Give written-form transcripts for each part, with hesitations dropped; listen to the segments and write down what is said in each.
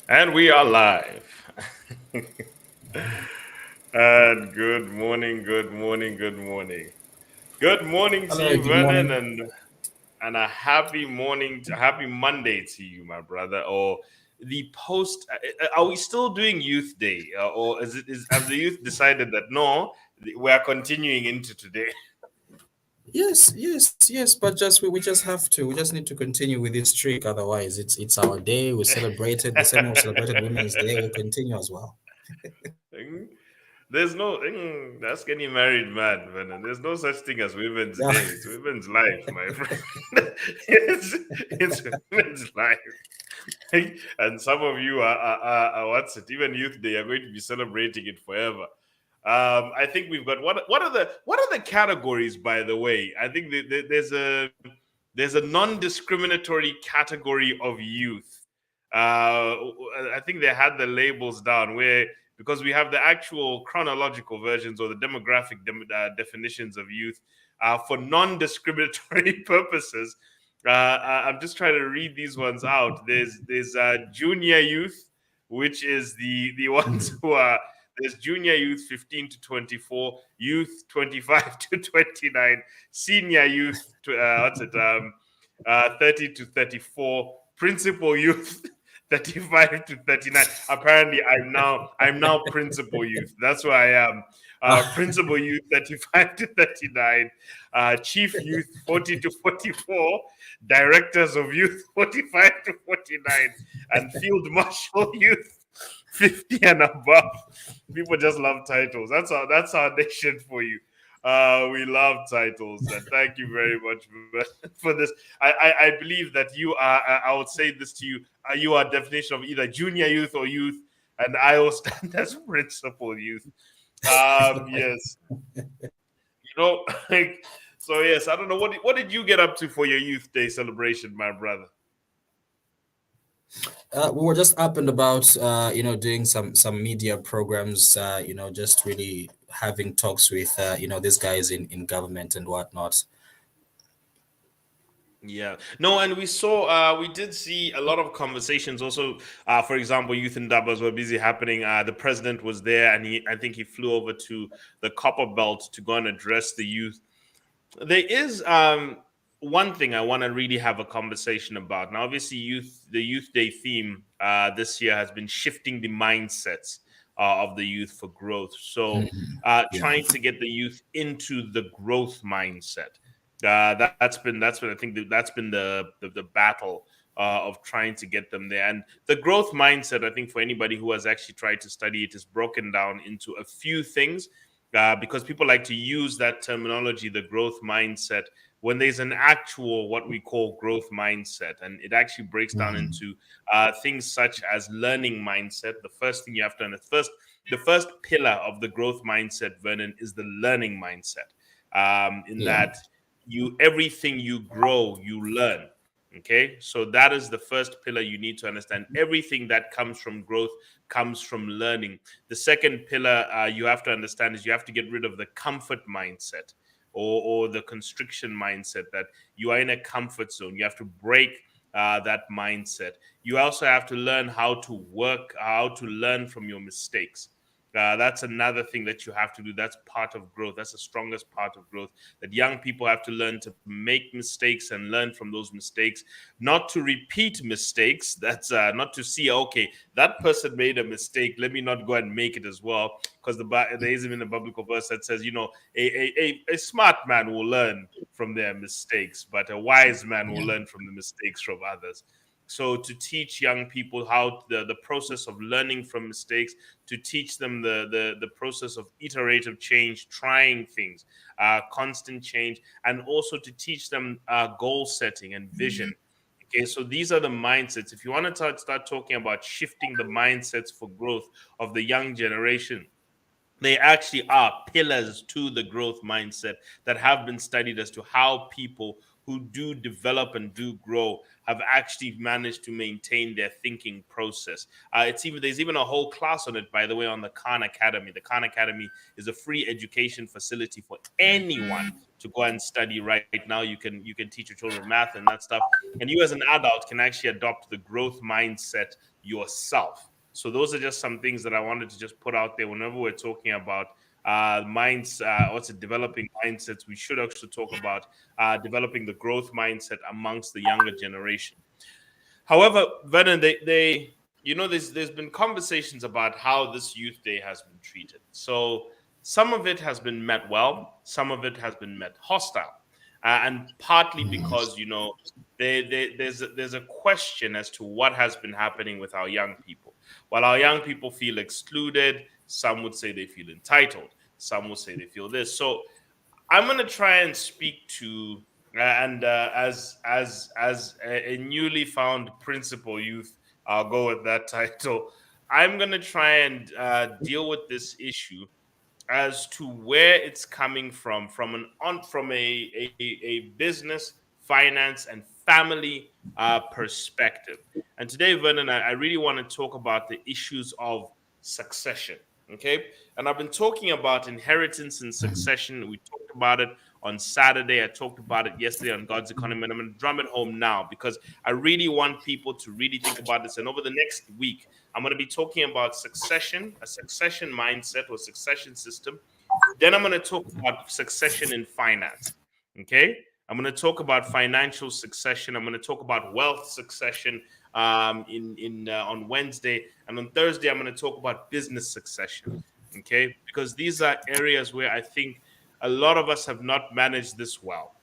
And we are live. And good morning, good morning, good morning. Good morning to Hello, you, good Vernon, morning. and a happy morning, happy Monday to you, my brother. Or the post. Are we still doing Youth Day, or have the youth decided that no, we are continuing into today? Yes, but we just have to. We just need to continue with this streak. Otherwise, it's our day. We celebrated the same way we celebrated Women's Day. We'll continue as well. Mm, There's no that's getting married, man. There's no such thing as Women's Yeah. Day. It's women's life, my friend. it's women's life. And some of you are what's it? Even Youth Day are going to be celebrating it forever. I think we've got what are the categories, by the way? I think there's a non-discriminatory category of youth. I think they had the labels down where, because we have the actual chronological versions or the demographic definitions of youth for non-discriminatory purposes. I'm just trying to read these ones out. There's junior youth, which is the ones Mhm. who are there's junior youth 15 to 24, youth 25 to 29, senior youth to, 30 to 34, principal youth 35 to 39. Apparently, I'm now principal youth. That's where I am. Principal youth 35 to 39, chief youth 40 to 44, directors of youth 45 to 49, and field marshal youth 50 and above. People just love titles. That's our nation for you. We love titles, and thank you very much for this. I believe that you are. I would say this to you. You are definition of either junior youth or youth, and I will stand as principal youth. Yes, like, so yes. I don't know what did you get up to for your Youth Day celebration, my brother. We were just up and about, doing some media programs. Just really having talks with, these guys in government and whatnot. Yeah. No, and we did see a lot of conversations also. For example, youth endeavors were busy happening. The president was there, and I think he flew over to the Copper Belt to go and address the youth. There is one thing I want to really have a conversation about. Now, obviously, the Youth Day theme this year has been shifting the mindsets of the youth for growth. So, Mhm. Yeah. trying to get the youth into the growth mindset. That's been I think that's been the battle of trying to get them there. And the growth mindset, I think, for anybody who has actually tried to study it, is broken down into a few things, because people like to use that terminology, the growth mindset, when there's an actual what we call growth mindset, and it actually breaks down Mhm. into things such as learning mindset. The first thing you have to understand, the first pillar of the growth mindset, Vernon, is the learning mindset. In Yeah. that you everything you grow, you learn. Okay, so that is the first pillar you need to understand. Everything that comes from growth comes from learning. The second pillar you have to understand is you have to get rid of the comfort mindset, or the constriction mindset, that you are in a comfort zone. You have to break that mindset. You also have to learn how to learn from your mistakes. That's another thing that you have to do. That's part of growth. That's the strongest part of growth. That young people have to learn to make mistakes and learn from those mistakes, not to repeat mistakes. That's not to see, okay, that person made a mistake. Let me not go and make it as well. Because there is even a biblical verse that says, a smart man will learn from their mistakes, but a wise man will Yeah. learn from the mistakes from others. So to teach young people how the process of learning from mistakes, to teach them the process of iterative change, trying things, constant change, and also to teach them goal setting and vision. Okay, so these are the mindsets. If you want to start talking about shifting the mindsets for growth of the young generation, they actually are pillars to the growth mindset that have been studied as to how people who do develop and do grow have actually managed to maintain their thinking process. There's even a whole class on it, by the way, on the Khan Academy. The Khan Academy is a free education facility for anyone to go and study right now. You can teach your children math and that stuff, and you as an adult can actually adopt the growth mindset yourself. So those are just some things that I wanted to just put out there. Whenever we're talking about minds, what's it, developing mindsets, we should actually talk about developing the growth mindset amongst the younger generation. However, Vernon, they there's been conversations about how this youth day has been treated. So some of it has been met well, some of it has been met hostile, and partly because there's a question as to what has been happening with our young people. While our young people feel excluded, some would say they feel entitled, some would say they feel this. So I'm going to try and speak to and as a newly found principal youth, I'll go with that title. I'm going to try and deal with this issue as to where it's coming from a business, finance, and family perspective. And today, Vernon, I really want to talk about the issues of succession. Okay, and I've been talking about inheritance and succession. We talked about it on Saturday. I talked about it yesterday on God's Economy, and I'm going to drum it home now because I really want people to really think about this. And over the next week, I'm going to be talking about succession, a succession mindset or succession system. Then I'm going to talk about succession in finance. Okay, I'm going to talk about financial succession. I'm going to talk about wealth succession in on Wednesday, and on Thursday I'm going to talk about business succession. Okay, because these are areas where I think a lot of us have not managed this well.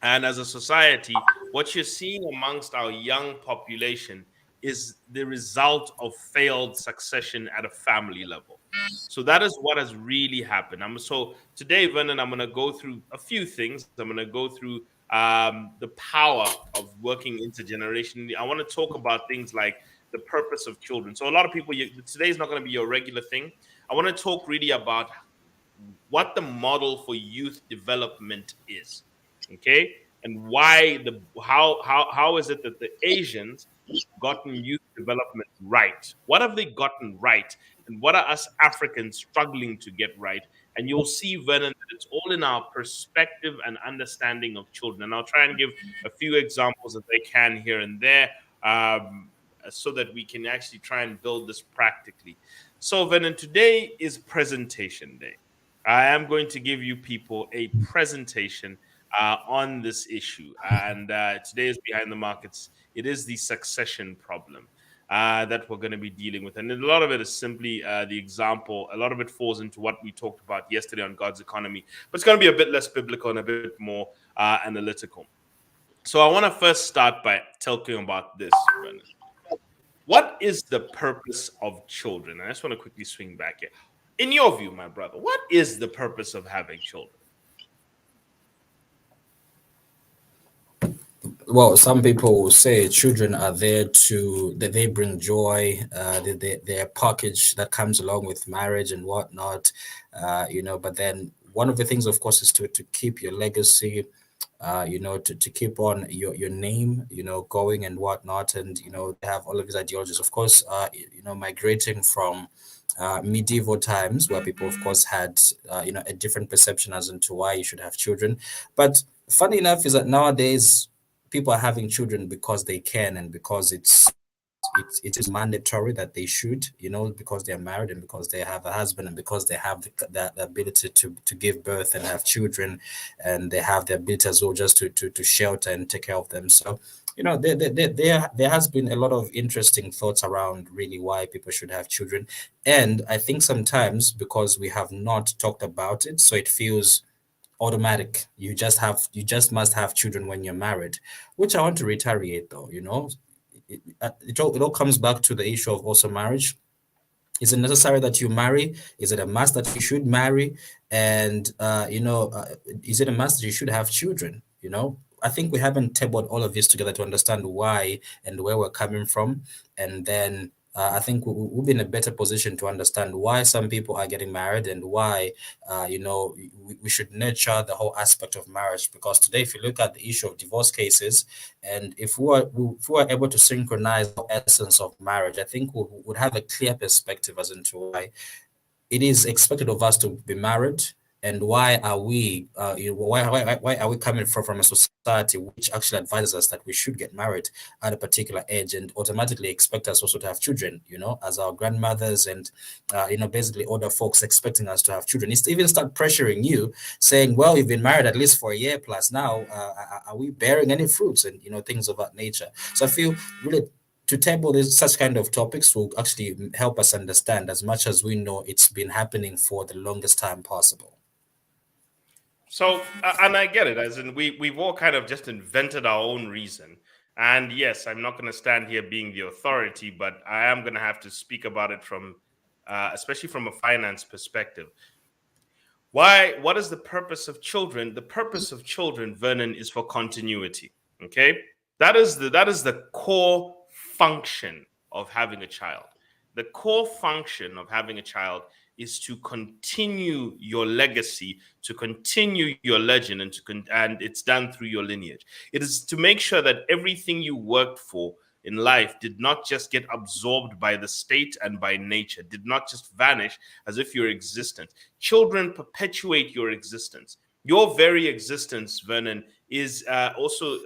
And as a society, what you're seeing amongst our young population is the result of failed succession at a family level. So that is what has really happened. So today, Vernon, I'm going to go through a few things. I'm going to go through the power of working intergenerationally. I want to talk about things like the purpose of children. So a lot of people, today is not going to be your regular thing. I want to talk really about what the model for youth development is, okay, and how is it that the Asians gotten youth development right? What have they gotten right, and what are us Africans struggling to get right? And you'll see, Vernon, that it's all in our perspective and understanding of children. And I'll try and give a few examples if they can here and there, so that we can actually try and build this practically. So, Vernon, today is presentation day. I am going to give you people a presentation on this issue. And today is Behind the Markets. It is the succession problem that we're going to be dealing with. And a lot of it is simply the example. A lot of it falls into what we talked about yesterday on God's Economy. But it's going to be a bit less biblical and a bit more analytical. So I want to first start by talking about this, Brennan. What is the purpose of children? I just want to quickly swing back here. In your view, my brother, what is the purpose of having children? Well, some people will say children are there that they bring joy. They're a package that comes along with marriage and whatnot, But then one of the things, of course, is to keep your legacy, to keep on your name, going and whatnot. And, they have all of these ideologies, of course, migrating from medieval times where people, of course, had, a different perception as to why you should have children. But funny enough is that nowadays people are having children because they can and because it is mandatory that they should, because they're married and because they have a husband and because they have the ability to give birth and have children, and they have the ability as well just to shelter and take care of them. So, there has been a lot of interesting thoughts around really why people should have children. And I think sometimes because we have not talked about it, so it feels automatic. You just must have children when you're married, which I want to reiterate though. It all comes back to the issue of also marriage. Is it necessary that you marry? Is it a must that you should marry? And is it a must that you should have children? I think we haven't tabled all of this together to understand why and where we're coming from, and then I think we'll be in a better position to understand why some people are getting married and why, we should nurture the whole aspect of marriage. Because today, if you look at the issue of divorce cases, and if we are able to synchronize the essence of marriage, I think we would have a clear perspective as into why it is expected of us to be married and why are we why are we coming from a society which actually advises us that we should get married at a particular age and automatically expect us also to have children, as our grandmothers and basically older folks expecting us to have children. It's to even start pressuring you, saying, well, you've been married at least for a year plus now, are we bearing any fruits, and things of that nature. So I feel really to table such kind of topics will actually help us understand, as much as we know it's been happening for the longest time possible. So, and I get it, as in we've all kind of just invented our own reason. And yes, I'm not going to stand here being the authority, but I am going to have to speak about it from, especially from a finance perspective. What is the purpose of children? The purpose of children, Vernon, is for continuity. Okay, that is the core function of having a child. The core function of having a child is to continue your legacy, to continue your legend, and it's done through your lineage. It is to make sure that everything you worked for in life did not just get absorbed by the state and by nature, did not just vanish as if your existence. Children perpetuate your existence. Your very existence, Vernon, is also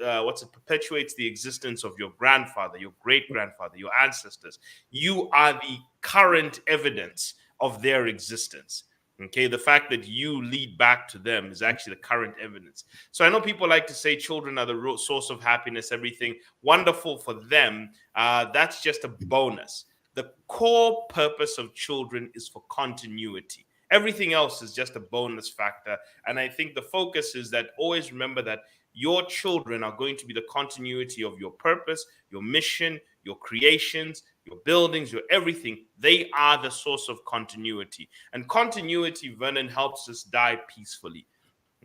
perpetuates the existence of your grandfather, your great-grandfather, your ancestors. You are the current evidence of their existence. Okay, the fact that you lead back to them is actually the current evidence. So I know people like to say children are the source of happiness, everything wonderful for them. That's just a bonus. The core purpose of children is for continuity. Everything else is just a bonus factor. And I think the focus is that always remember that your children are going to be the continuity of your purpose, your mission, your creations, your buildings, your everything. They are the source of continuity. And continuity, Vernon, helps us die peacefully.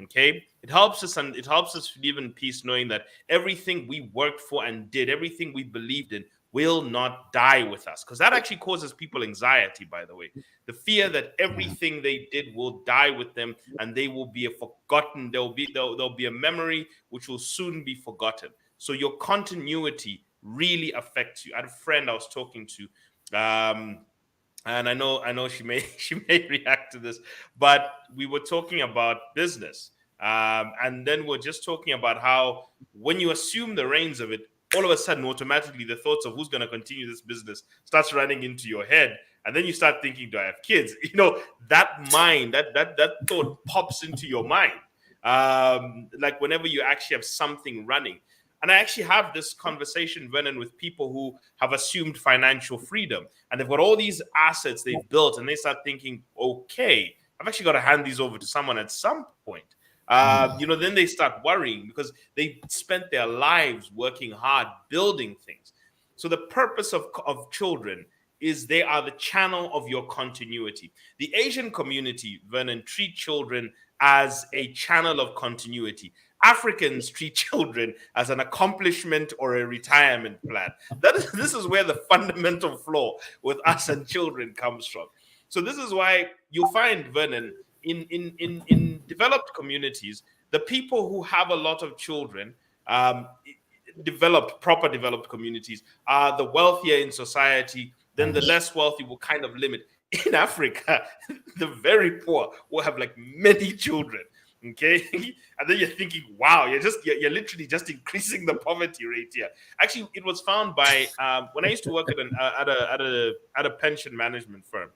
Okay, it helps us, and it helps us live in peace, knowing that everything we worked for and did, everything we believed in, will not die with us, because that actually causes people anxiety, by the way. The fear that everything they did will die with them and they will be forgotten. There'll be a memory which will soon be forgotten. So your continuity really affects you. I had a friend I was talking to, and I know she may react to this, but we were talking about business, and then we're just talking about how when you assume the reins of it, all of a sudden, automatically, the thoughts of who's going to continue this business starts running into your head. And then you start thinking, do I have kids? That mind, that thought pops into your mind. Like whenever you actually have something running. And I actually have this conversation, Vernon, with people who have assumed financial freedom. And they've got all these assets they've built. And they start thinking, okay, I've actually got to hand these over to someone at some point. Then they start worrying because they spent their lives working hard, building things. So the purpose of children is they are the channel of your continuity. The Asian community, Vernon, treat children as a channel of continuity. Africans treat children as an accomplishment or a retirement plan. This is where the fundamental flaw with us and children comes from. So this is why you'll find, Vernon, in developed communities, the people who have a lot of children, proper developed communities, are the wealthier in society. Then the less wealthy will kind of limit. In Africa, the very poor will have like many children. Okay, and then you're thinking, wow, you're literally just increasing the poverty rate here. Actually, it was found by when I used to work at a pension management firm.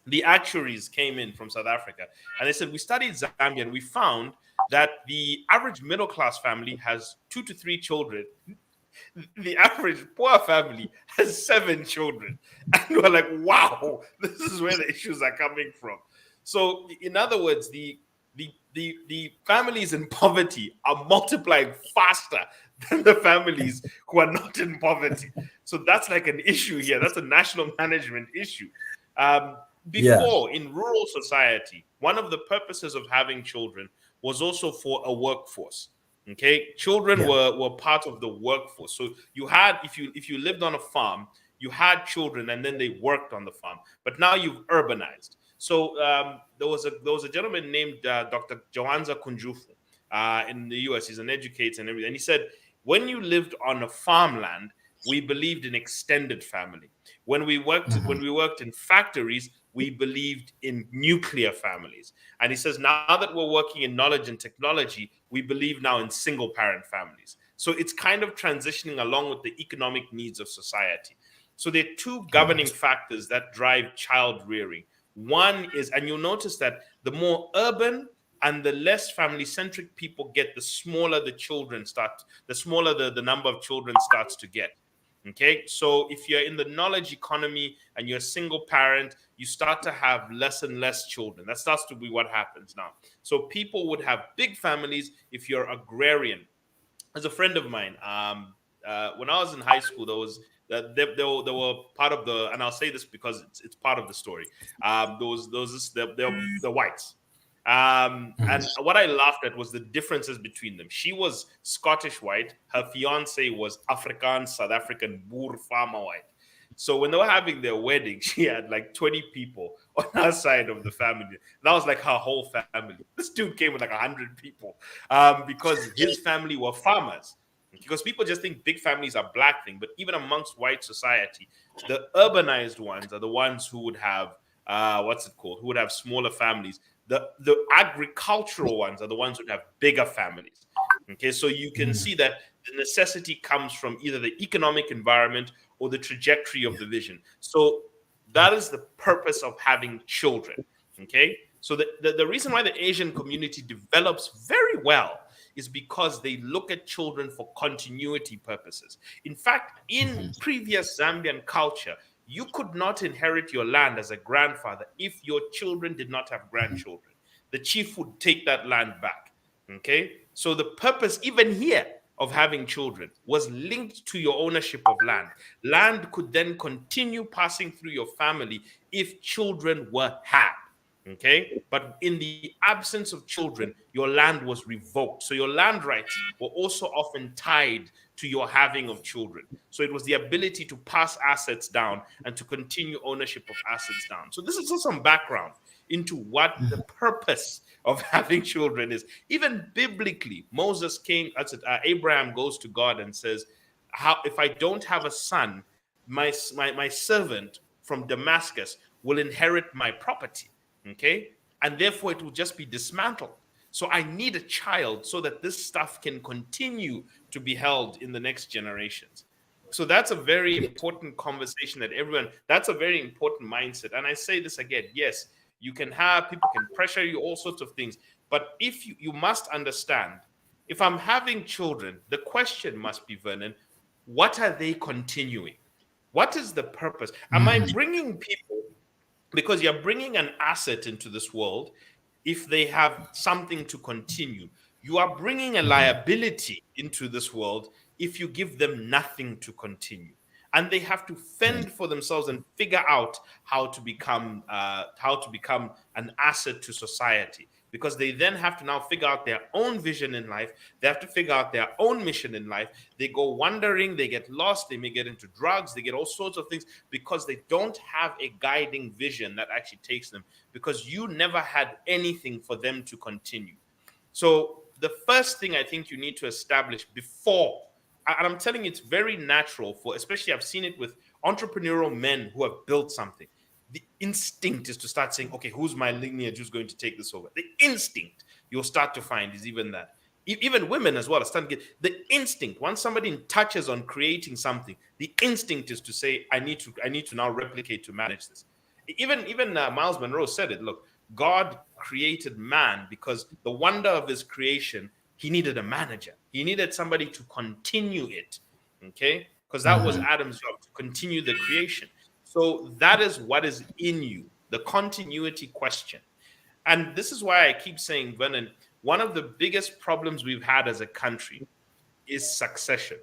The actuaries came in from South Africa and they said, we studied Zambia and we found that the average middle class family has 2 to 3 children. The average poor family has 7 children. And we're like, wow, this is where the issues are coming from. So in other words, the families in poverty are multiplying faster than the families who are not in poverty. So that's like an issue here. That's a national management issue. Before, in rural society, one of the purposes of having children was also for a workforce. Okay, children were part of the workforce. So you had, if you lived on a farm, you had children and then they worked on the farm. But now you've urbanized. So there was a gentleman named Dr. Jawanza Kunjufu in the US. He's an educator and everything. And he said, when you lived on a farmland, we believed in extended family. When we worked in factories, we believed in nuclear families. And he says, now that we're working in knowledge and technology, we believe now in single parent families. So it's kind of transitioning along with the economic needs of society. So there are two governing factors that drive child rearing. One is, and you'll notice that the more urban and the less family centric people get, the smaller the children start, the smaller the number of children starts to get. Okay, so if you're in the knowledge economy and you're a single parent, you start to have less and less children. That starts to be what happens now. So people would have big families if you're agrarian. As a friend of mine, when I was in high school, they were part of the, and I'll say this because it's part of the story. The whites. And what I laughed at was the differences between them. She was Scottish white. Her fiance was Afrikaans, South African, Boer farmer white. So when they were having their wedding, she had like 20 people on her side of the family. That was like her whole family. This dude came with like 100 people because his family were farmers. Because people just think big families are black thing, but even amongst white society, the urbanized ones are the ones who would have who would have smaller families. The agricultural ones are the ones who have bigger families. Okay, so you can see that the necessity comes from either the economic environment or the trajectory of the vision. So that is the purpose of having children. Okay, so the reason why the Asian community develops very well is because they look at children for continuity purposes. In fact, in previous Zambian culture, you could not inherit your land as a grandfather if your children did not have grandchildren. The chief would take that land back. Okay, so the purpose, even here, of having children was linked to your ownership of land. Land could then continue passing through your family if children were had. Okay, but in the absence of children, your land was revoked. So your land rights were also often tied to your having of children. So it was the ability to pass assets down and to continue ownership of assets down. So this is just some background into what the purpose of having children is. Even biblically, Abraham goes to God and says, "How if I don't have a son, my servant from Damascus will inherit my property." Okay, and therefore it will just be dismantled. So I need a child so that this stuff can continue to be held in the next generations. So that's a very important conversation that's a very important mindset. And I say this again, yes, you can have, people can pressure you, all sorts of things. But if you must understand, if I'm having children, the question must be, Vernon, what are they continuing? What is the purpose? Am I bringing people, because you're bringing an asset into this world, if they have something to continue. You are bringing a liability into this world if you give them nothing to continue. And they have to fend for themselves and figure out how to become an asset to society. Because they then have to now figure out their own vision in life. They have to figure out their own mission in life. They go wandering, they get lost, they may get into drugs, they get all sorts of things because they don't have a guiding vision that actually takes them, because you never had anything for them to continue. So the first thing I think you need to establish before, and I'm telling you, it's very natural for, especially I've seen it with entrepreneurial men who have built something. The instinct is to start saying, okay, who's my lineage, who's going to take this over? The instinct you'll start to find is even that. Even women as well are starting to get the instinct. Once somebody touches on creating something, the instinct is to say, I need to now replicate to manage this. Even Miles Monroe said it. Look, God created man because the wonder of his creation, he needed a manager. He needed somebody to continue it, okay? Because that was Adam's job, to continue the creation. So that is what is in you, the continuity question. And this is why I keep saying, Vernon, one of the biggest problems we've had as a country is succession.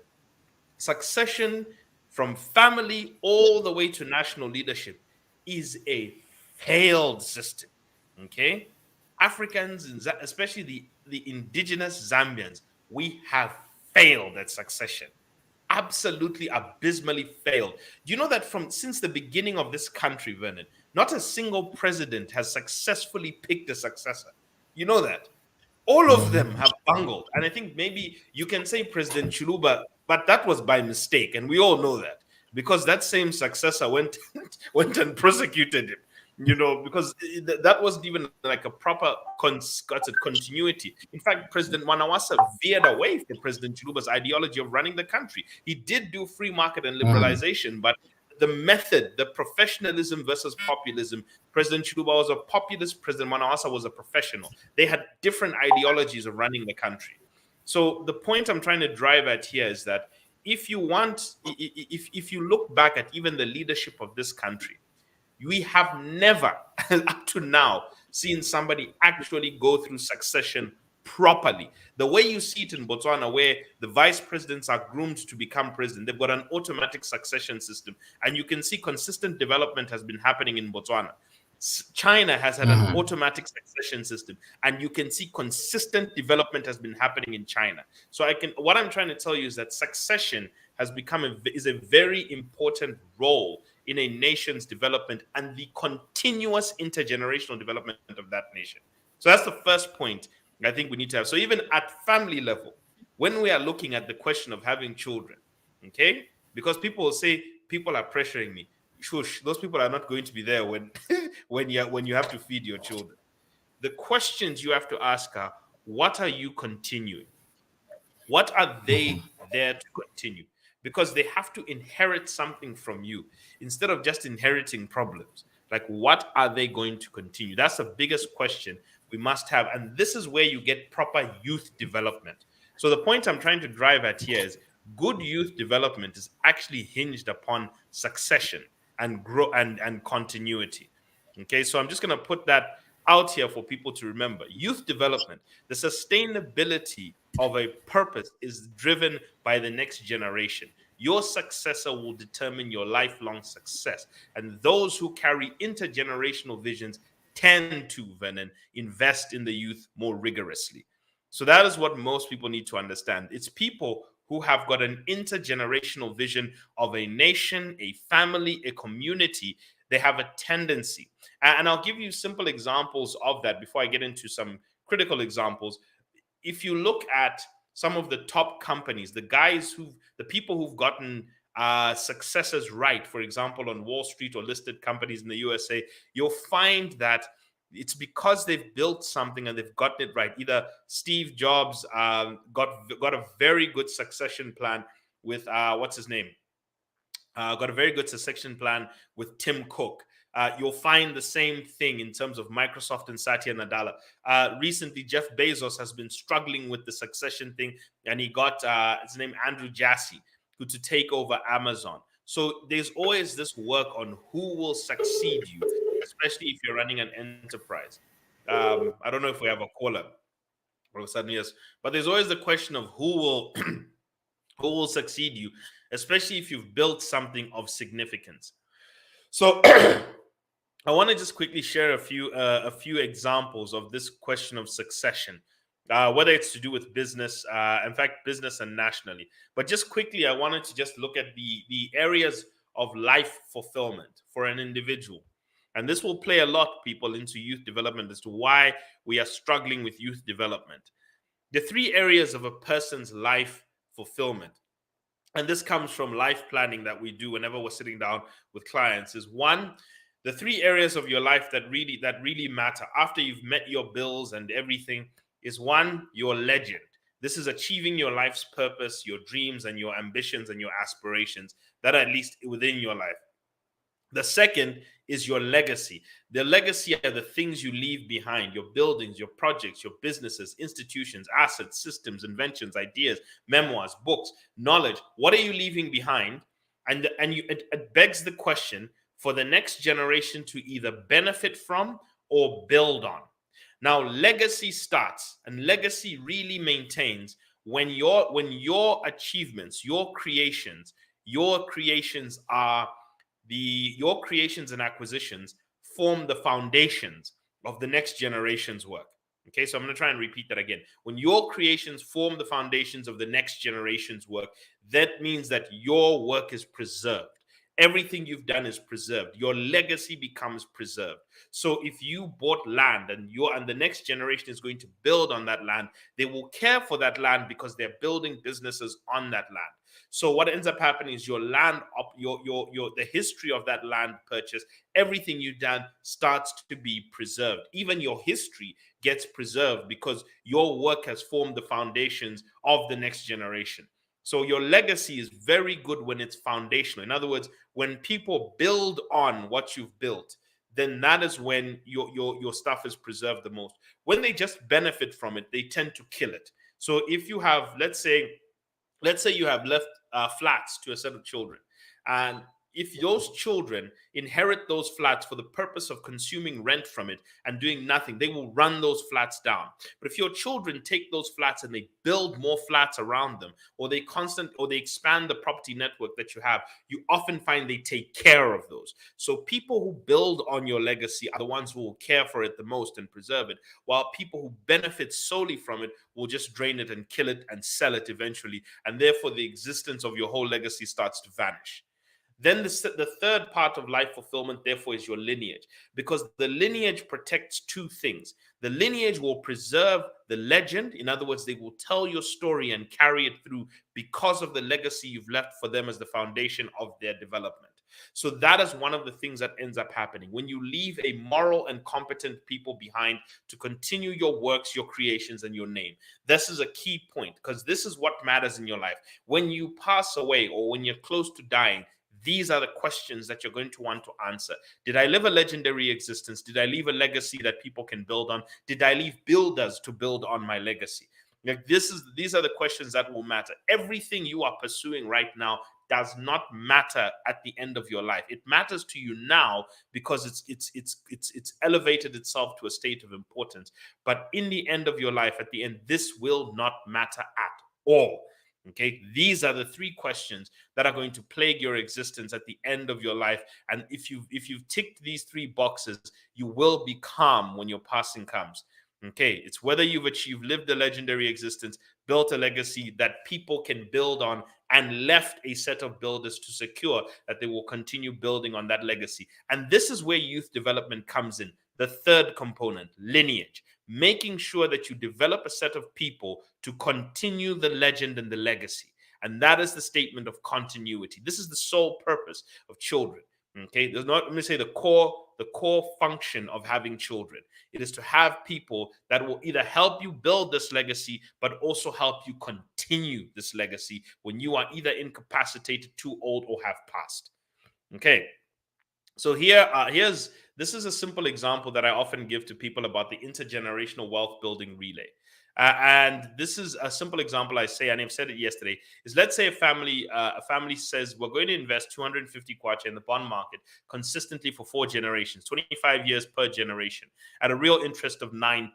Succession from family all the way to national leadership is a failed system, okay? Africans, especially the indigenous Zambians, we have failed at succession. Absolutely abysmally failed. Do you know that since the beginning of this country, Vernon, not a single president has successfully picked a successor? You know that? All of them have bungled. And I think maybe you can say President Chiluba, but that was by mistake. And we all know that, because that same successor went and prosecuted him. because that wasn't even like a proper continuity. In fact, President Manawasa veered away from President Chiluba's ideology of running the country. He did do free market and liberalization, but the method, the professionalism versus populism, President Chiluba was a populist, President Manawasa was a professional. They had different ideologies of running the country. So the point I'm trying to drive at here is that if you look back at even the leadership of this country, we have never, up to now, seen somebody actually go through succession properly. The way you see it in Botswana, where the vice presidents are groomed to become president, they've got an automatic succession system, and you can see consistent development has been happening in Botswana. China has had an automatic succession system, and you can see consistent development has been happening in China. So what I'm trying to tell you is that succession has become is a very important role in a nation's development and the continuous intergenerational development of that nation. So that's the first point I think we need to have. So even at family level, when we are looking at the question of having children, okay, because people will say people are pressuring me. Shush, those people are not going to be there when when you have to feed your children. The questions you have to ask are, what are you continuing? What are they there to continue? Because they have to inherit something from you instead of just inheriting problems. Like, what are they going to continue? That's the biggest question we must have. And this is where you get proper youth development. So the point I'm trying to drive at here is good youth development is actually hinged upon succession and grow and continuity. Okay, so I'm just going to put that out here for people to remember. Youth development, the sustainability of a purpose is driven by the next generation. Your successor will determine your lifelong success. And those who carry intergenerational visions tend to, Vernon, invest in the youth more rigorously. So that is what most people need to understand. It's people who have got an intergenerational vision of a nation, a family, a community. They have a tendency. And I'll give you simple examples of that before I get into some critical examples. If you look at some of the top companies, the people who've gotten successes right, for example, on Wall Street or listed companies in the USA, you'll find that it's because they've built something and they've gotten it right. Either Steve Jobs got a very good succession plan with what's his name? Got a very good succession plan with Tim Cook. You'll find the same thing in terms of Microsoft and Satya Nadella. Recently, Jeff Bezos has been struggling with the succession thing, and he got his name Andrew Jassy to take over Amazon. So there's always this work on who will succeed you, especially if you're running an enterprise. I don't know if we have a caller. All of a sudden, yes. But there's always the question of who will who will succeed you, especially if you've built something of significance. So I want to just quickly share a few examples of this question of succession, whether it's to do with business, in fact, business and nationally. But just quickly, I wanted to just look at the areas of life fulfillment for an individual. And this will play a lot, people, into youth development as to why we are struggling with youth development. The three areas of a person's life fulfillment, and this comes from life planning that we do whenever we're sitting down with clients, is one, the three areas of your life that really matter after you've met your bills and everything is one, your legend. This is achieving your life's purpose, your dreams and your ambitions and your aspirations that are at least within your life. The second is your legacy. The legacy are the things you leave behind, your buildings, your projects, your businesses, institutions, assets, systems, inventions, ideas, memoirs, books, knowledge. What are you leaving behind? And it begs the question for the next generation to either benefit from or build on. Now, legacy starts, and legacy really maintains when your achievements, your creations and acquisitions form the foundations of the next generation's work. Okay, so I'm going to try and repeat that again. When your creations form the foundations of the next generation's work, that means that your work is preserved. Everything you've done is preserved. Your legacy becomes preserved. So if you bought land and the next generation is going to build on that land, they will care for that land because they're building businesses on that land. So what ends up happening is your land up, your the history of that land purchase, everything you've done starts to be preserved. Even your history gets preserved because your work has formed the foundations of the next generation. So your legacy is very good when it's foundational. In other words, when people build on what you've built, then that is when your stuff is preserved the most. When they just benefit from it, they tend to kill it. So if you have, let's say you have left flats to a set of children, and if those children inherit those flats for the purpose of consuming rent from it and doing nothing, they will run those flats down. But if your children take those flats and they build more flats around them, or they expand the property network that you have, you often find they take care of those. So people who build on your legacy are the ones who will care for it the most and preserve it, while people who benefit solely from it will just drain it and kill it and sell it eventually. And therefore, the existence of your whole legacy starts to vanish. Then the third part of life fulfillment, therefore, is your lineage, because the lineage protects two things. The lineage will preserve the legend. In other words, they will tell your story and carry it through because of the legacy you've left for them as the foundation of their development. So that is one of the things that ends up happening. When you leave a moral and competent people behind to continue your works, your creations, and your name. This is a key point, because this is what matters in your life. When you pass away or when you're close to dying, these are the questions that you're going to want to answer. Did I live a legendary existence? Did I leave a legacy that people can build on? Did I leave builders to build on my legacy? Like these are the questions that will matter. Everything you are pursuing right now does not matter at the end of your life. It matters to you now because it's elevated itself to a state of importance. But in the end of your life, at the end, this will not matter at all. Okay, these are the three questions that are going to plague your existence at the end of your life. And if you've ticked these three boxes, you will be calm when your passing comes. Okay, it's whether you've lived a legendary existence, built a legacy that people can build on, and left a set of builders to secure that they will continue building on that legacy. And this is where youth development comes in. The third component, lineage. Making sure that you develop a set of people to continue the legend and the legacy. And that is the statement of continuity. This is the sole purpose of children. Okay, there's not, let me say, the core function of having children. It is to have people that will either help you build this legacy, but also help you continue this legacy when you are either incapacitated, too old, or have passed. Okay, so this is a simple example that I often give to people about the intergenerational wealth building relay. And this is a simple example I say, and I've said it yesterday, is let's say a family says we're going to invest 250 kwacha in the bond market consistently for 4 generations, 25 years per generation, at a real interest of 9%.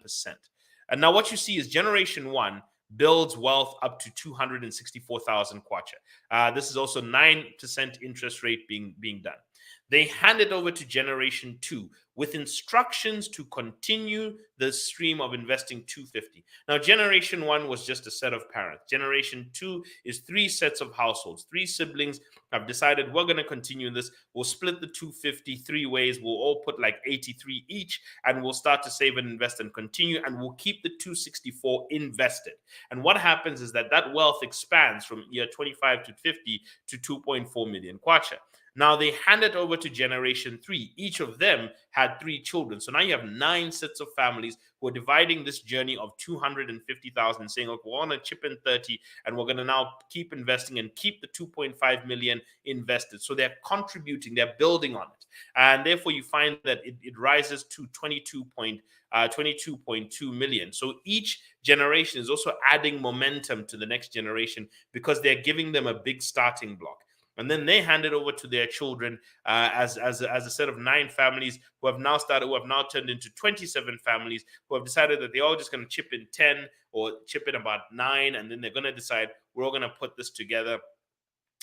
And now what you see is generation 1 builds wealth up to 264,000 kwacha. This is also 9% interest rate being done. They hand it over to generation 2 with instructions to continue the stream of investing 250. Now, generation 1 was just a set of parents. Generation 2 is 3 sets of households. 3 siblings have decided we're going to continue this. We'll split the 250 3 ways. We'll all put like 83 each, and we'll start to save and invest and continue, and we'll keep the 264 invested. And what happens is that wealth expands from year 25 to 50 to 2.4 million kwacha. Now they hand it over to generation 3. Each of them had 3 children. So now you have 9 sets of families who are dividing this journey of 250,000, saying, okay, we're going to chip in 30 and we're going to now keep investing and keep the 2.5 million invested. So they're contributing, they're building on it. And therefore you find that it rises to 22.2 million. So each generation is also adding momentum to the next generation because they're giving them a big starting block. And then they hand it over to their children as a set of 9 families who have now turned into 27 families who have decided that they're all just going to chip in 10 or chip in about 9, and then they're going to decide we're all going to put this together.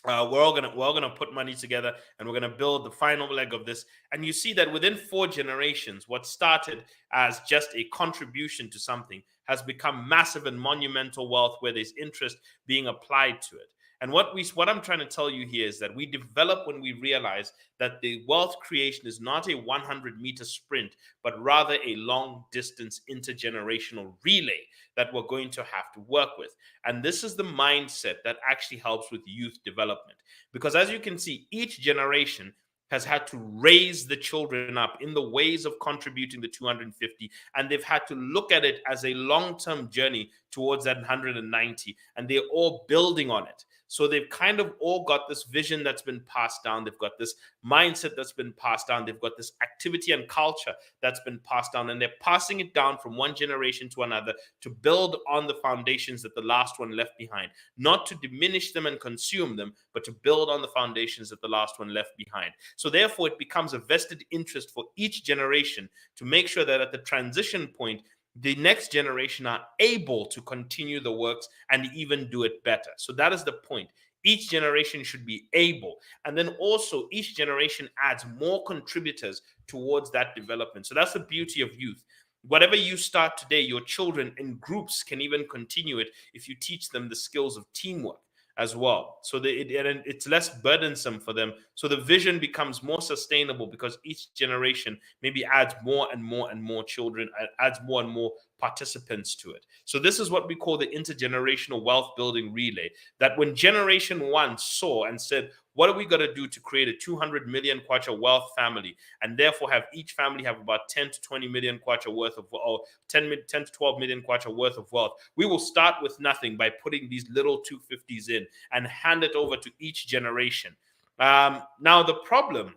We're all gonna put money together, and we're gonna build the final leg of this. And you see that within 4 generations, what started as just a contribution to something has become massive and monumental wealth where there's interest being applied to it. And what I'm trying to tell you here is that we develop when we realize that the wealth creation is not a 100-meter sprint, but rather a long distance intergenerational relay that we're going to have to work with. And this is the mindset that actually helps with youth development. Because as you can see, each generation has had to raise the children up in the ways of contributing the 250, and they've had to look at it as a long-term journey towards that 190, and they're all building on it. So they've kind of all got this vision that's been passed down. They've got this mindset that's been passed down. They've got this activity and culture that's been passed down, and they're passing it down from one generation to another to build on the foundations that the last one left behind, not to diminish them and consume them, but to build on the foundations that the last one left behind. So therefore, it becomes a vested interest for each generation to make sure that at the transition point, the next generation are able to continue the works and even do it better. So that is the point. Each generation should be able. And then also each generation adds more contributors towards that development. So that's the beauty of youth. Whatever you start today, your children in groups can even continue it if you teach them the skills of teamwork as well. So it's less burdensome for them. So the vision becomes more sustainable because each generation maybe adds more and more and more children, adds more and more participants to it. So this is what we call the intergenerational wealth building relay, that when generation one saw and said, what are we going to do to create a 200 million kwacha wealth family, and therefore have each family have about 10 to 20 million kwacha worth of, or 10 to 12 million kwacha worth of wealth? We will start with nothing by putting these little 250s in and hand it over to each generation. Now, the problem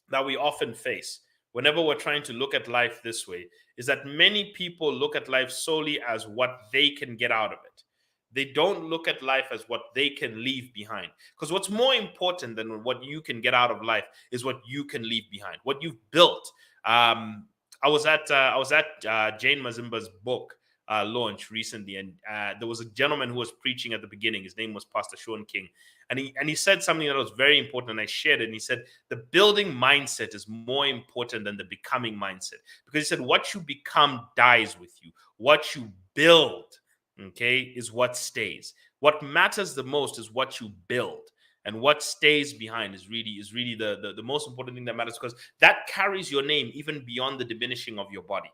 that we often face whenever we're trying to look at life this way is that many people look at life solely as what they can get out of it. They don't look at life as what they can leave behind. Because what's more important than what you can get out of life is what you can leave behind, what you've built. I was at Jane Mazimba's book launch recently, and there was a gentleman who was preaching at the beginning. His name was Pastor Sean King, and he said something that was very important, and I shared it. And he said the building mindset is more important than the becoming mindset, because he said what you become dies with you. What you build, okay, is what stays. What matters the most is what you build. And what stays behind is really the most important thing that matters, because that carries your name even beyond the diminishing of your body.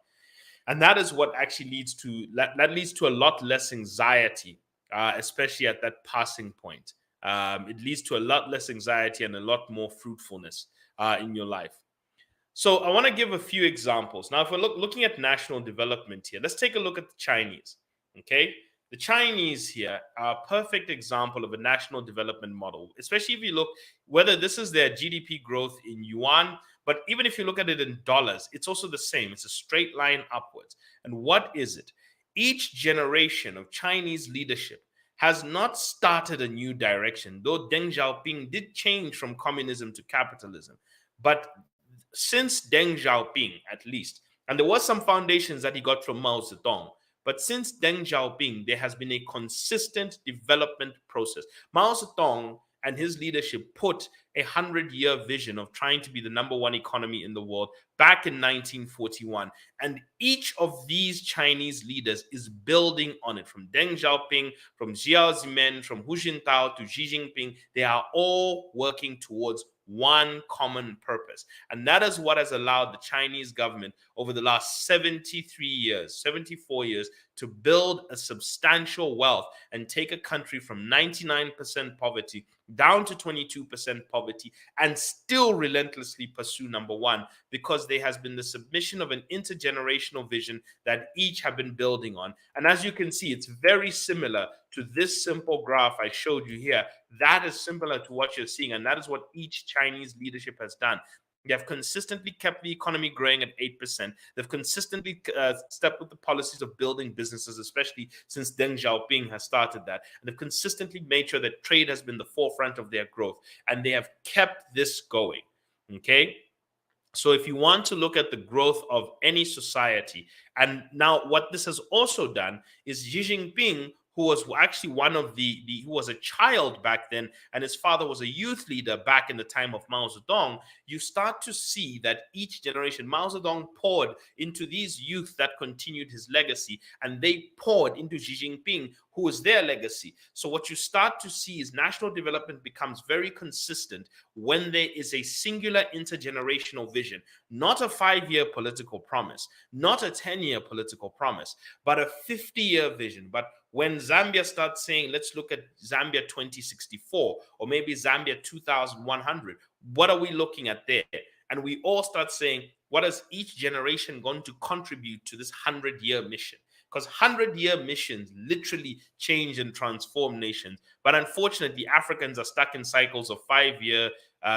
And that is what actually leads to a lot less anxiety, especially at that passing point. It leads to a lot less anxiety and a lot more fruitfulness in your life. So I want to give a few examples. Now, if we're looking at national development here, let's take a look at the Chinese. Okay, the Chinese here are a perfect example of a national development model, especially if you look whether this is their GDP growth in yuan, but even if you look at it in dollars, it's also the same. It's a straight line upwards. And what is it? Each generation of Chinese leadership has not started a new direction, though Deng Xiaoping did change from communism to capitalism. But since Deng Xiaoping, at least, and there was some foundations that he got from Mao Zedong, but since Deng Xiaoping, there has been a consistent development process. Mao Zedong and his leadership put a 100-year vision of trying to be the number one economy in the world back in 1941. And each of these Chinese leaders is building on it. From Deng Xiaoping, from Jiao Zemin, from Hu Jintao to Xi Jinping, they are all working towards one common purpose. And that is what has allowed the Chinese government over the last 74 years to build a substantial wealth and take a country from 99% poverty down to 22% poverty and still relentlessly pursue number one, because there has been the submission of an intergenerational vision that each have been building on. And as you can see, it's very similar to this simple graph I showed you here. That is similar to what you're seeing, and that is what each Chinese leadership has done. They have consistently kept the economy growing at 8%. They've consistently stepped with the policies of building businesses, especially since Deng Xiaoping has started that. And they've consistently made sure that trade has been the forefront of their growth. And they have kept this going, okay? So if you want to look at the growth of any society, and now what this has also done is Xi Jinping, who was actually one of who was a child back then, and his father was a youth leader back in the time of Mao Zedong, you start to see that each generation, Mao Zedong poured into these youth that continued his legacy, and they poured into Xi Jinping, who was their legacy. So what you start to see is national development becomes very consistent when there is a singular intergenerational vision, not a 5-year political promise, not a 10-year political promise, but a 50-year vision. But when Zambia starts saying, let's look at Zambia 2064, or maybe Zambia 2100, what are we looking at there? And we all start saying, what is each generation going to contribute to this 100-year mission? Because 100-year missions literally change and transform nations. But unfortunately, Africans are stuck in cycles of 5-year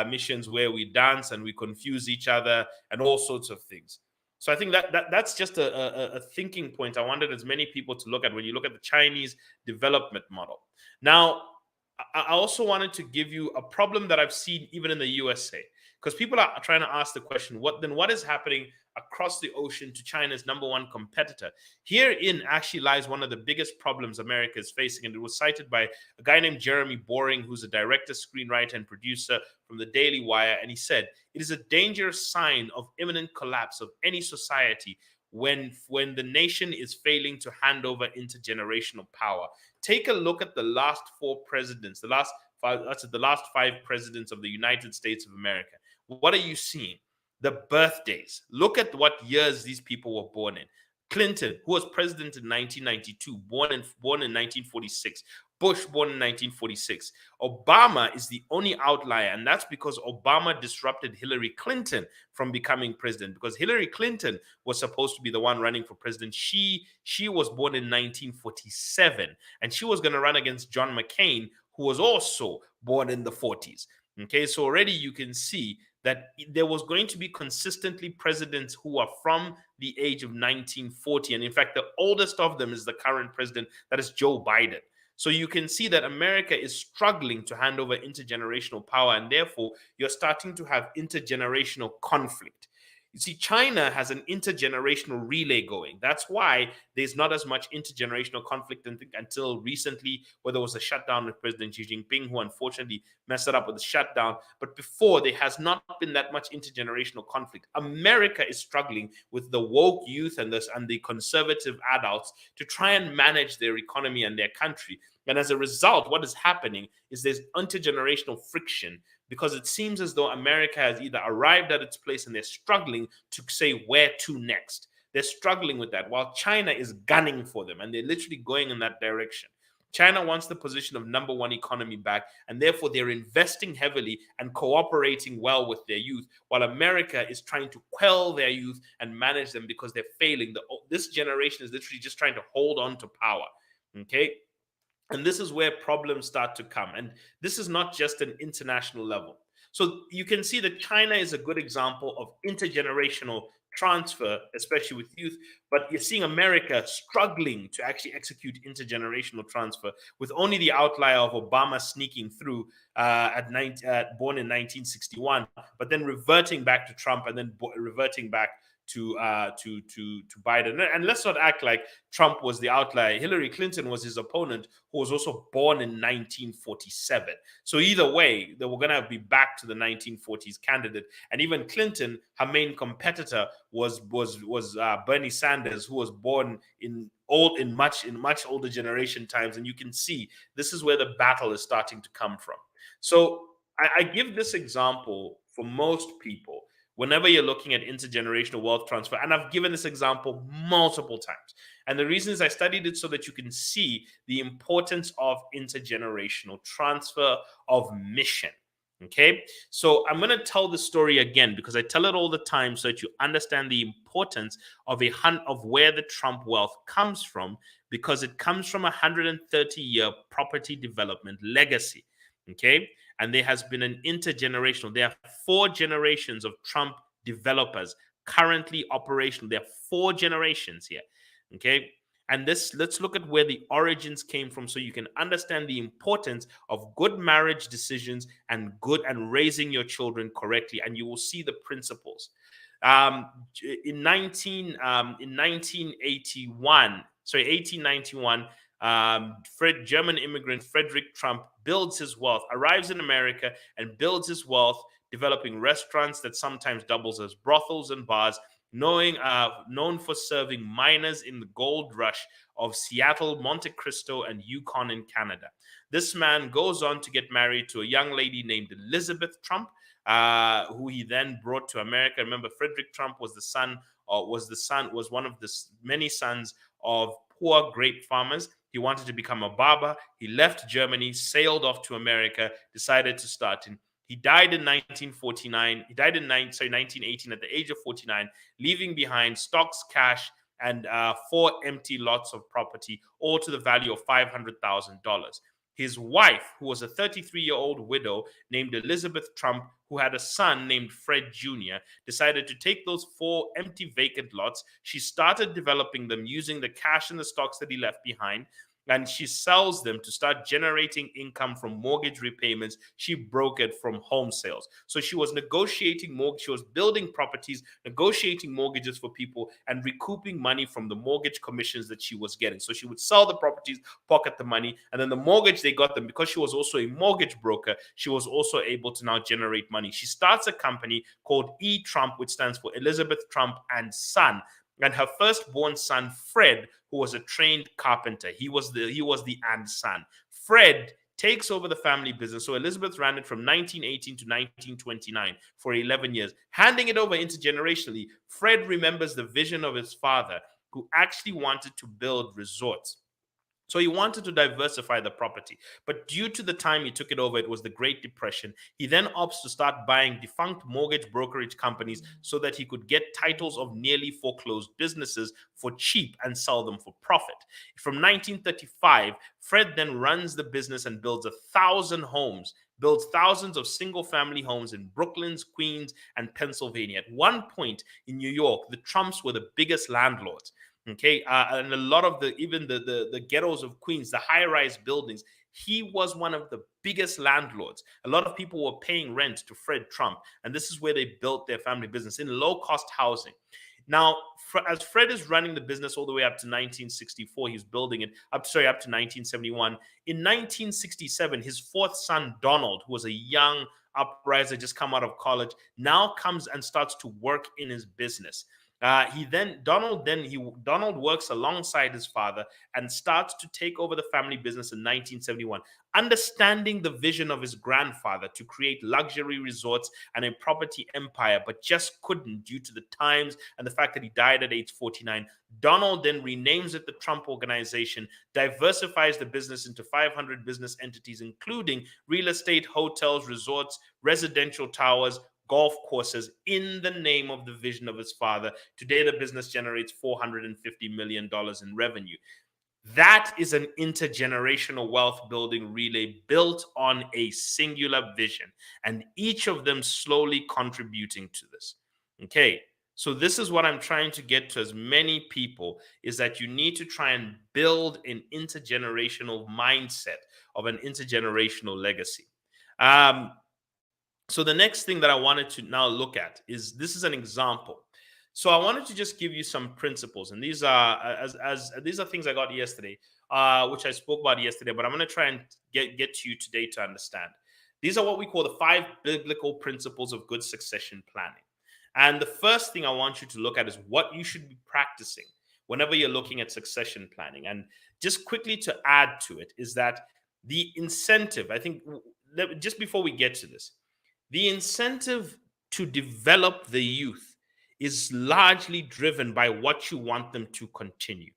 missions where we dance and we confuse each other and all sorts of things. So I think that's just a thinking point I wanted as many people to look at when you look at the Chinese development model. Now, I also wanted to give you a problem that I've seen even in the USA, because people are trying to ask the question, what is happening across the ocean to China's number one competitor? Herein actually lies one of the biggest problems America is facing, and it was cited by a guy named Jeremy Boring, who's a director, screenwriter, and producer from the Daily Wire, and he said, it is a dangerous sign of imminent collapse of any society when the nation is failing to hand over intergenerational power. Take a look at the last 4 presidents, the last 5 presidents of the United States of America. What are you seeing? The birthdays. Look at what years these people were born in. Clinton, who was president in 1992, born in 1946. Bush, born in 1946. Obama is the only outlier, and that's because Obama disrupted Hillary Clinton from becoming president, because Hillary Clinton was supposed to be the one running for president. She was born in 1947, and she was going to run against John McCain, who was also born in the 40s. Okay, so already you can see that there was going to be consistently presidents who are from the age of 1940. And in fact, the oldest of them is the current president, that is Joe Biden. So you can see that America is struggling to hand over intergenerational power, and therefore you're starting to have intergenerational conflict. You see, China has an intergenerational relay going. That's why there's not as much intergenerational conflict until recently, where there was a shutdown with President Xi Jinping, who unfortunately messed it up with the shutdown. But before, there has not been that much intergenerational conflict. America is struggling with the woke youth and the conservative adults to try and manage their economy and their country. And as a result, what is happening is there's intergenerational friction, because it seems as though America has either arrived at its place and they're struggling to say where to next. They're struggling with that, while China is gunning for them, and they're literally going in that direction. China wants the position of number one economy back, and therefore they're investing heavily and cooperating well with their youth, while America is trying to quell their youth and manage them because they're failing. This generation is literally just trying to hold on to power. Okay? And this is where problems start to come. And this is not just an international level. So you can see that China is a good example of intergenerational transfer, especially with youth. But you're seeing America struggling to actually execute intergenerational transfer, with only the outlier of Obama sneaking through born in 1961, but then reverting back to Trump, and then reverting back to Biden. And let's not act like Trump was the outlier. Hillary Clinton was his opponent, who was also born in 1947. So either way, they were going to be back to the 1940s candidate. And even Clinton, her main competitor, was Bernie Sanders, who was born in much older generation times. And you can see this is where the battle is starting to come from. So I give this example for most people whenever you're looking at intergenerational wealth transfer. And I've given this example multiple times. And the reason is I studied it so that you can see the importance of intergenerational transfer of mission. Okay, so I'm going to tell the story again, because I tell it all the time so that you understand the importance of where the Trump wealth comes from, because it comes from a 130-year property development legacy. Okay, and there has been an intergenerational. There are 4 generations of Trump developers currently operational. There are 4 generations here. Okay, and let's look at where the origins came from, so you can understand the importance of good marriage decisions and raising your children correctly, and you will see the principles. In 1891, German immigrant Frederick Trump builds his wealth, arrives in America and builds his wealth, developing restaurants that sometimes doubles as brothels and bars, known for serving miners in the gold rush of Seattle, Monte Cristo, and Yukon in Canada. This man goes on to get married to a young lady named Elizabeth Trump, who he then brought to America. Remember, Frederick Trump was one of the many sons of poor grape farmers. He wanted to become a barber. He left Germany, sailed off to America, decided to start in. He died in 1949. He died in 1918 at the age of 49, leaving behind stocks, cash, and 4 empty lots of property, all to the value of $500,000. His wife, who was a 33-year-old widow named Elizabeth Trump, who had a son named Fred Jr., decided to take those 4 empty vacant lots. She started developing them using the cash and the stocks that he left behind, and she sells them to start generating income from mortgage repayments. She brokered from home sales. So she was negotiating mortgage, she was building properties, negotiating mortgages for people, and recouping money from the mortgage commissions that she was getting. So she would sell the properties, pocket the money, and then the mortgage they got them, because she was also a mortgage broker, she was also able to now generate money. She starts a company called E. Trump, which stands for Elizabeth Trump and Son. And her firstborn son, Fred, who was a trained carpenter, he was the and son. Fred takes over the family business. So Elizabeth ran it from 1918 to 1929 for 11 years, handing it over intergenerationally. Fred remembers the vision of his father, who actually wanted to build resorts. So he wanted to diversify the property. But due to the time he took it over, it was the Great Depression. He then opts to start buying defunct mortgage brokerage companies so that he could get titles of nearly foreclosed businesses for cheap and sell them for profit. From 1935, Fred then runs the business and builds 1,000 homes, builds thousands of single-family homes in Brooklyn, Queens, and Pennsylvania. At one point in New York, the Trumps were the biggest landlords. Okay, and a lot of the ghettos of Queens, the high-rise buildings, he was one of the biggest landlords. A lot of people were paying rent to Fred Trump, and this is where they built their family business, in low-cost housing. Now, as Fred is running the business all the way up to 1964, he's building it up to 1971. In 1967, his 4th son, Donald, who was a young upriser, just come out of college, now comes and starts to work in his business. Donald works alongside his father and starts to take over the family business in 1971, understanding the vision of his grandfather to create luxury resorts and a property empire, but just couldn't due to the times and the fact that he died at age 49. Donald then renames it the Trump Organization, diversifies the business into 500 business entities, including real estate, hotels, resorts, residential towers, golf courses, in the name of the vision of his father. Today, the business generates $450 million in revenue. That is an intergenerational wealth building relay built on a singular vision, and each of them slowly contributing to this. Okay, so this is what I'm trying to get to as many people, is that you need to try and build an intergenerational mindset of an intergenerational legacy. So the next thing that I wanted to now look at is, this is an example. So I wanted to just give you some principles, and these are these are things I got yesterday, which I spoke about yesterday, but I'm going to try and get to you today to understand. These are what we call the 5 biblical principles of good succession planning. And the first thing I want you to look at is what you should be practicing whenever you're looking at succession planning. And just quickly to add to it is that the incentive, I think, just before we get to this, the incentive to develop the youth is largely driven by what you want them to continue.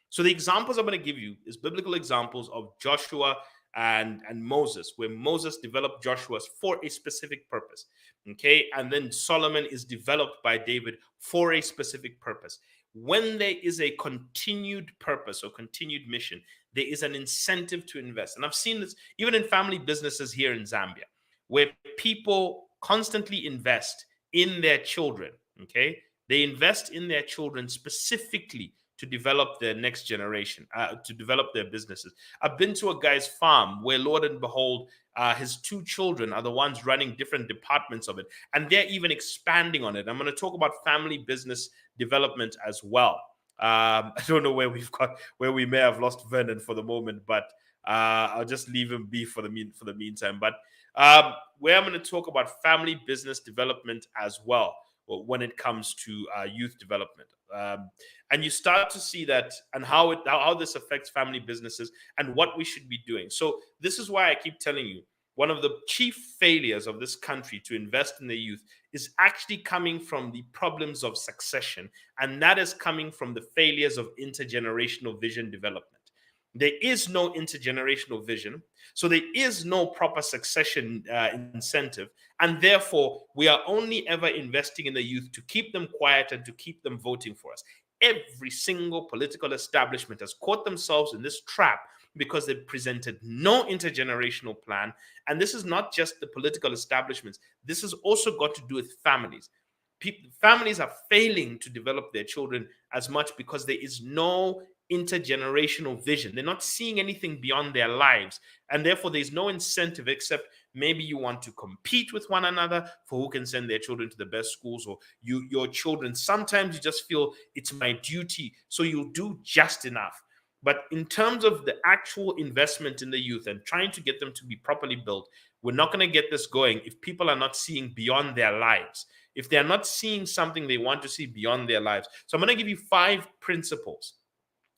So the examples I'm going to give you is biblical examples of Joshua and Moses, where Moses developed Joshua for a specific purpose. Okay, and then Solomon is developed by David for a specific purpose. When there is a continued purpose or continued mission, there is an incentive to invest. And I've seen this even in family businesses here in Zambia, where people constantly invest in their children, okay? They invest in their children specifically to develop their next generation, to develop their businesses. I've been to a guy's farm where, Lord and behold, his 2 children are the ones running different departments of it, and they're even expanding on it. I'm going to talk about family business development as well. I don't know where we may have lost Vernon for the moment, but I'll just leave him be for the meantime. But where I'm going to talk about family business development as well when it comes to youth development. And you start to see that and how this affects family businesses and what we should be doing. So this is why I keep telling you, one of the chief failures of this country to invest in the youth is actually coming from the problems of succession, and that is coming from the failures of intergenerational vision development. There is no intergenerational vision, so there is no proper succession incentive, and therefore we are only ever investing in the youth to keep them quiet and to keep them voting for us. Every single political establishment has caught themselves in this trap because they presented no intergenerational plan. And this is not just the political establishments. This has also got to do with families. Families are failing to develop their children as much because there is no intergenerational vision. They're not seeing anything beyond their lives. And therefore, there's no incentive except maybe you want to compete with one another for who can send their children to the best schools, or your children. Sometimes you just feel it's my duty, so you'll do just enough. But in terms of the actual investment in the youth and trying to get them to be properly built, we're not going to get this going if people are not seeing beyond their lives, if they're not seeing something they want to see beyond their lives. So I'm going to give you 5 principles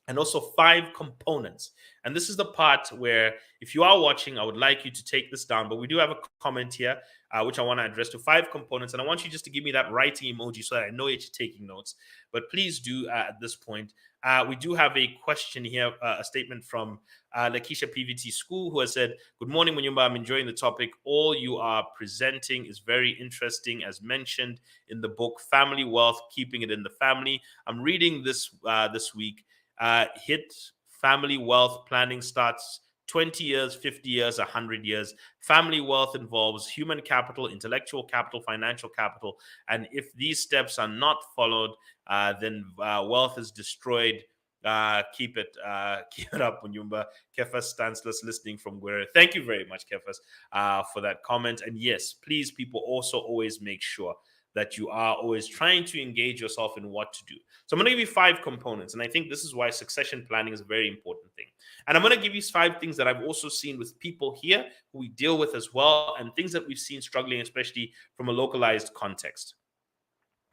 and also 5 components. And this is the part where, if you are watching, I would like you to take this down. But we do have a comment here, which I want to address, to 5 components. And I want you just to give me that writing emoji so that I know that you're taking notes. But please do at this point. We do have a question here, a statement from Lakeisha PVT School, who has said, "Good morning, Munyumba. I'm enjoying the topic. All you are presenting is very interesting, as mentioned in the book, Family Wealth, Keeping It in the Family. I'm reading this this week. Hit family wealth planning starts 20 years, 50 years, 100 years. Family wealth involves human capital, intellectual capital, financial capital. And if these steps are not followed, then wealth is destroyed. Keep it up, Munyumba." Kefas Stansless listening from Gwere. Thank you very much, Kefas, for that comment. And yes, please, people, also always make sure that you are always trying to engage yourself in what to do. So I'm going to give you 5 components. And I think this is why succession planning is a very important thing. And I'm going to give you 5 things that I've also seen with people here who we deal with as well, and things that we've seen struggling, especially from a localized context.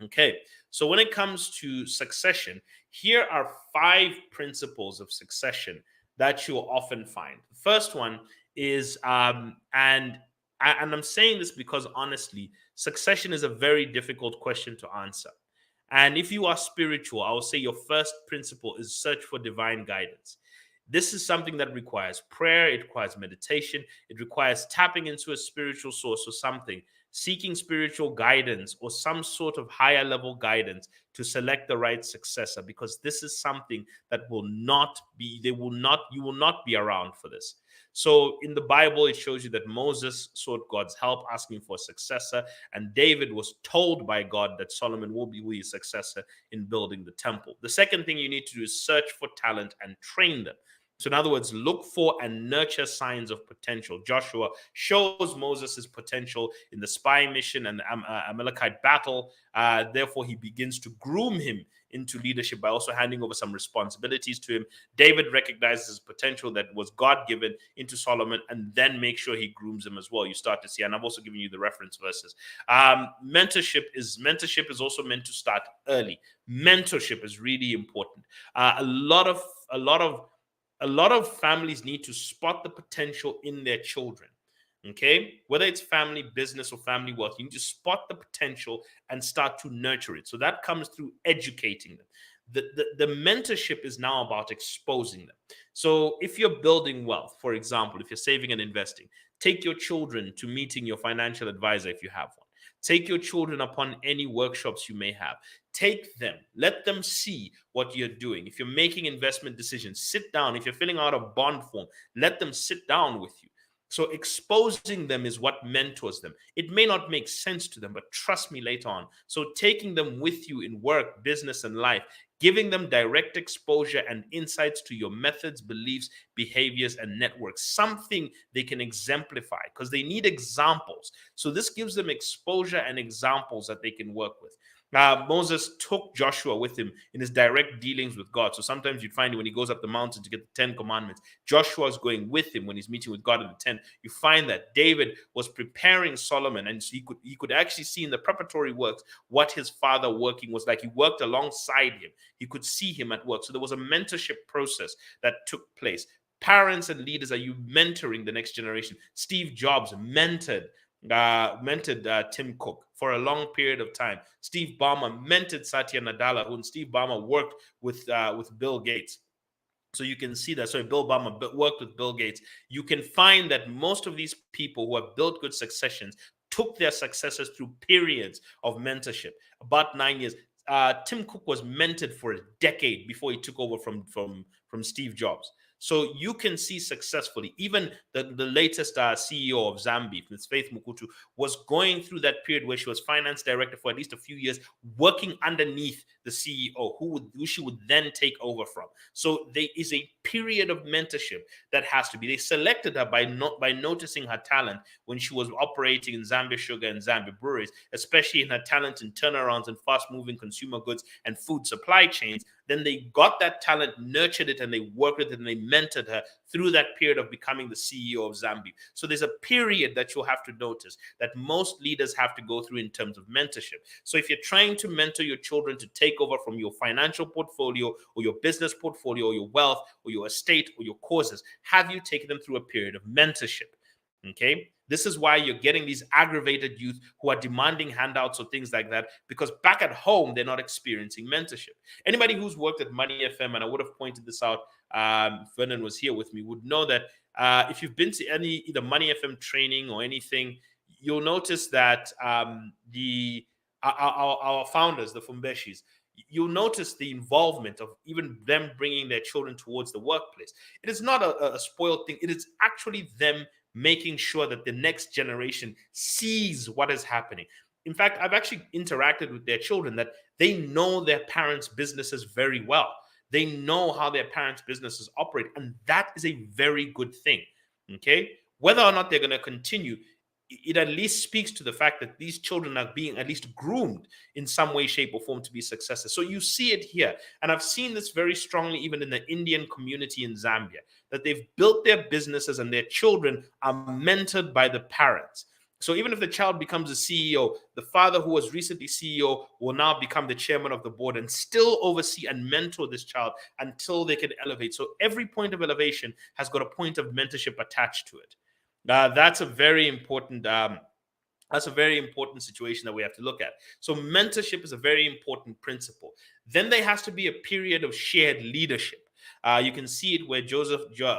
Okay, so when it comes to succession, here are 5 principles of succession that you'll often find. The first one is, and I'm saying this because honestly, succession is a very difficult question to answer. And if you are spiritual, I will say your first principle is search for divine guidance. This is something that requires prayer, it requires meditation, it requires tapping into a spiritual source or something, seeking spiritual guidance or some sort of higher level guidance to select the right successor, because this is something that you will not be around for this. So in the Bible, it shows you that Moses sought God's help, asking for a successor, and David was told by God that Solomon will be his successor in building the temple. The second thing you need to do is search for talent and train them. So in other words, look for and nurture signs of potential. Joshua shows Moses his potential in the spy mission and the Amalekite battle. Therefore, he begins to groom him into leadership by also handing over some responsibilities to him. David recognizes his potential that was God-given into Solomon, and then make sure he grooms him as well. You start to see, and I've also given you the reference verses. Mentorship is also meant to start early. Mentorship is really important. A lot of families need to spot the potential in their children. Okay, whether it's family business or family wealth, you need to spot the potential and start to nurture it. So that comes through educating them. The mentorship is now about exposing them. So if you're building wealth, for example, if you're saving and investing, take your children to meeting your financial advisor if you have one. Take your children upon any workshops you may have. Take them. Let them see what you're doing. If you're making investment decisions, sit down. If you're filling out a bond form, let them sit down with you. So exposing them is what mentors them. It may not make sense to them, but trust me later on. So taking them with you in work, business, and life, giving them direct exposure and insights to your methods, beliefs, behaviors, and networks, something they can exemplify, because they need examples. So this gives them exposure and examples that they can work with. Moses took Joshua with him in his direct dealings with God. So sometimes you'd find when he goes up the mountain to get the 10 commandments, Joshua's going with him when he's meeting with God in the tent. You find that David was preparing Solomon, and so he could actually see in the preparatory works what his father working was like. He worked alongside him. He could see him at work. So there was a mentorship process that took place. Parents and leaders, are you mentoring the next generation? Steve Jobs mentored Tim Cook for a long period of time. Steve Ballmer mentored Satya Nadella, who Steve Ballmer worked with Bill Gates. So you can see that. So Bill Ballmer worked with Bill Gates. You can find that most of these people who have built good successions took their successors through periods of mentorship. About 9 years. Tim Cook was mentored for a decade before he took over from Steve Jobs. So you can see successfully, even the latest CEO of Zambi, Ms. Faith Mukutu, was going through that period where she was finance director for at least a few years, working underneath the CEO, who she would then take over from. So there is a period of mentorship that has to be. They selected her by noticing her talent when she was operating in Zambia Sugar and Zambia Breweries, especially in her talent in turnarounds and fast-moving consumer goods and food supply chains. Then they got that talent, nurtured it, and they worked with it, and they mentored her through that period of becoming the CEO of Zambi. So there's a period that you'll have to notice that most leaders have to go through in terms of mentorship. So if you're trying to mentor your children to take over from your financial portfolio or your business portfolio or your wealth or your estate or your causes, have you taken them through a period of mentorship? Okay. This is why you're getting these aggravated youth who are demanding handouts or things like that, because back at home, they're not experiencing mentorship. Anybody who's worked at Money FM, and I would have pointed this out, Vernon was here with me, would know that if you've been to any either Money FM training or anything, you'll notice that our founders, the Fumbeshis, you'll notice the involvement of even them bringing their children towards the workplace. It is not a spoiled thing. It is actually them making sure that the next generation sees what is happening. In fact, I've actually interacted with their children that they know their parents' businesses very well. They know how their parents' businesses operate, and that is a very good thing. Okay? Whether or not they're going to continue, it at least speaks to the fact that these children are being at least groomed in some way, shape, or form to be successors. So you see it here. And I've seen this very strongly even in the Indian community in Zambia, that they've built their businesses and their children are mentored by the parents. So even if the child becomes a CEO, the father who was recently CEO will now become the chairman of the board and still oversee and mentor this child until they can elevate. So every point of elevation has got a point of mentorship attached to it. That's a very important situation that we have to look at. So mentorship is a very important principle. Then there has to be a period of shared leadership. You can see it where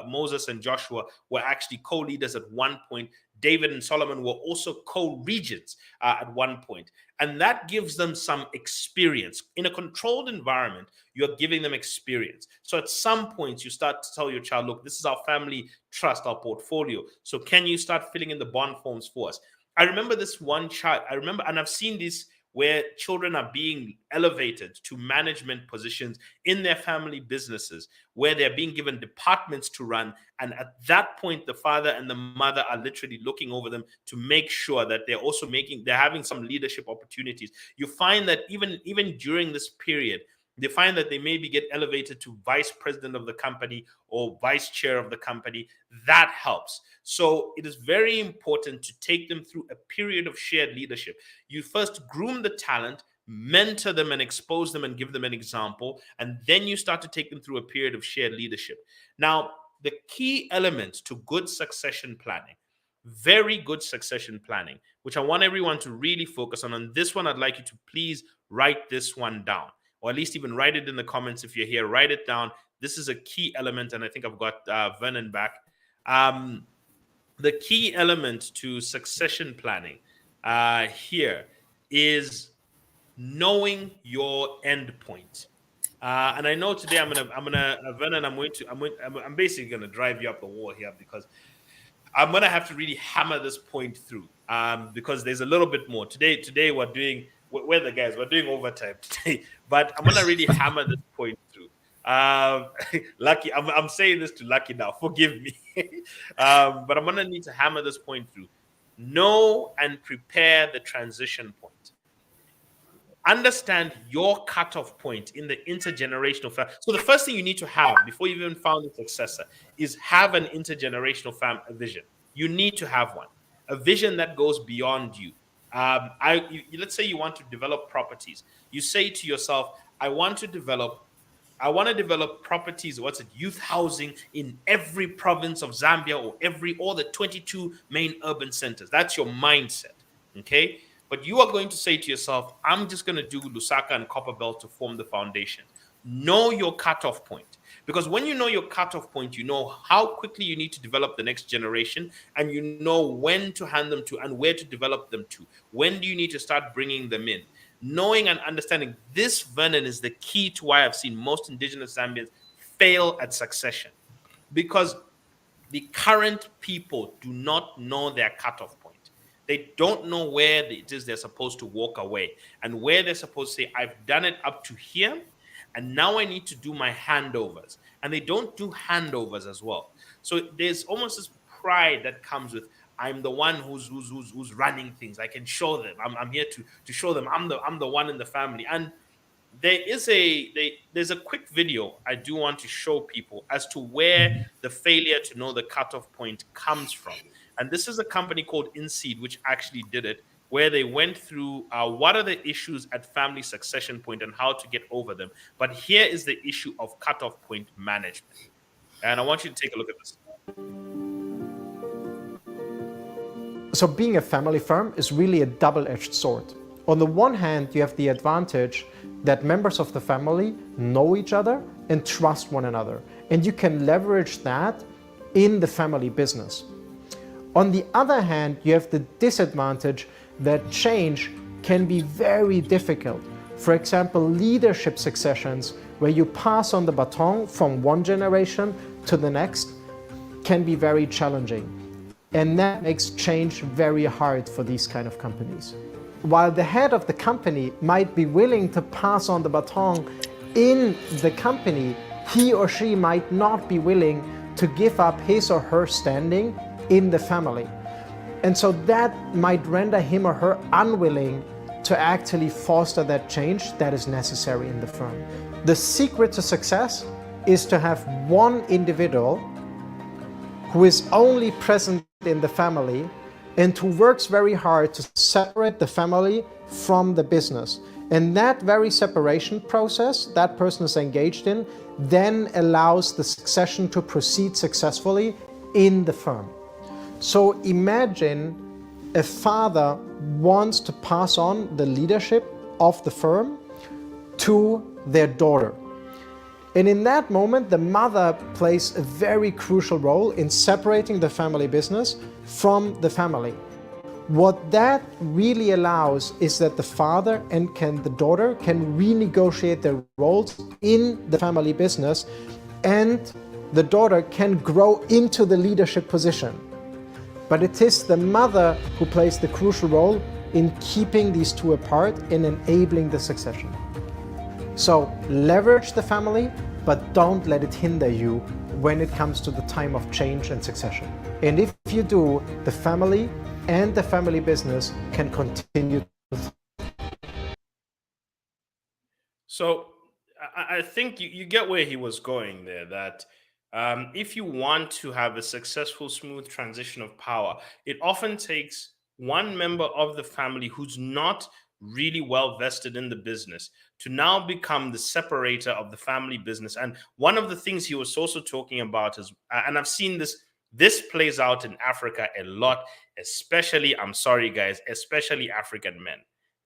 Moses and Joshua were actually co-leaders at one point. David and Solomon were also co-regents at one point. And that gives them some experience. In a controlled environment, you're giving them experience. So at some points, you start to tell your child, look, this is our family trust, our portfolio. So can you start filling in the bond forms for us? I remember this one child. And I've seen this where children are being elevated to management positions in their family businesses, where they're being given departments to run. And at that point, the father and the mother are literally looking over them to make sure that they're having some leadership opportunities. You find that even during this period, they find that they maybe get elevated to vice president of the company or vice chair of the company. That helps. So it is very important to take them through a period of shared leadership. You first groom the talent, mentor them and expose them and give them an example, and then you start to take them through a period of shared leadership. Now, the key elements to good succession planning, very good succession planning, which I want everyone to really focus on. On this one, I'd like you to please write this one down, or at least even write it in the comments if you're here. Write it down. This is a key element, and I think I've got Vernon back. The key element to succession planning here is knowing your end point. And I know today Vernon, I'm basically gonna drive you up the wall here, because I'm gonna have to really hammer this point through. Because there's a little bit more today. We're the guys. We're doing overtime today, but I'm gonna really hammer this point through. Lucky, I'm saying this to Lucky now. Forgive me, but I'm gonna need to hammer this point through. Know and prepare the transition point. Understand your cutoff point in the intergenerational family. So the first thing you need to have before you even found a successor is have an intergenerational vision. You need to have one, a vision that goes beyond you. Let's say you want to develop properties. You say to yourself, I want to develop properties, youth housing in every province of Zambia, or all the 22 main urban centers. That's your mindset. Okay. But you are going to say to yourself, I'm just going to do Lusaka and Copperbelt to form the foundation. Know your cutoff point. Because when you know your cutoff point, you know how quickly you need to develop the next generation, and you know when to hand them to and where to develop them to. When do you need to start bringing them in? Knowing and understanding this, Vernon, is the key to why I've seen most indigenous Zambians fail at succession. Because the current people do not know their cutoff point. They don't know where it is they're supposed to walk away, and where they're supposed to say, I've done it up to here, and now I need to do my handovers. And they don't do handovers as well. So there's almost this pride that comes with, I'm the one who's running things. I can show them. I'm here to show them I'm the one in the family. And there's a quick video I do want to show people as to where the failure to know the cutoff point comes from. And this is a company called InSeed, which actually did it, where they went through what are the issues at family succession point and how to get over them. But here is the issue of cutoff point management. And I want you to take a look at this. So being a family firm is really a double-edged sword. On the one hand, you have the advantage that members of the family know each other and trust one another. And you can leverage that in the family business. On the other hand, you have the disadvantage that change can be very difficult. For example, leadership successions, where you pass on the baton from one generation to the next, can be very challenging. And that makes change very hard for these kind of companies. While the head of the company might be willing to pass on the baton in the company, he or she might not be willing to give up his or her standing in the family. And so that might render him or her unwilling to actually foster that change that is necessary in the firm. The secret to success is to have one individual who is only present in the family and who works very hard to separate the family from the business. And that very separation process that person is engaged in then allows the succession to proceed successfully in the firm. So imagine a father wants to pass on the leadership of the firm to their daughter. And in that moment, the mother plays a very crucial role in separating the family business from the family. What that really allows is that the father and the daughter can renegotiate their roles in the family business, and the daughter can grow into the leadership position. But it is the mother who plays the crucial role in keeping these two apart and enabling the succession. So leverage the family, but don't let it hinder you when it comes to the time of change and succession. And if you do, the family and the family business can continue. So I think you get where he was going there, that if you want to have a successful, smooth transition of power, it often takes one member of the family who's not really well vested in the business to now become the separator of the family business. And one of the things he was also talking about is, and I've seen this plays out in Africa a lot, especially, I'm sorry guys, especially African men.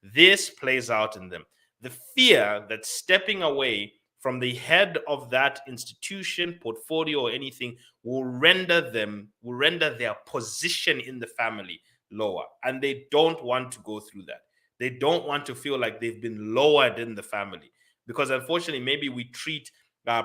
This plays out in them. The fear that stepping away from the head of that institution, portfolio, or anything will render their position in the family lower. And they don't want to go through that. They don't want to feel like they've been lowered in the family, because unfortunately, maybe we treat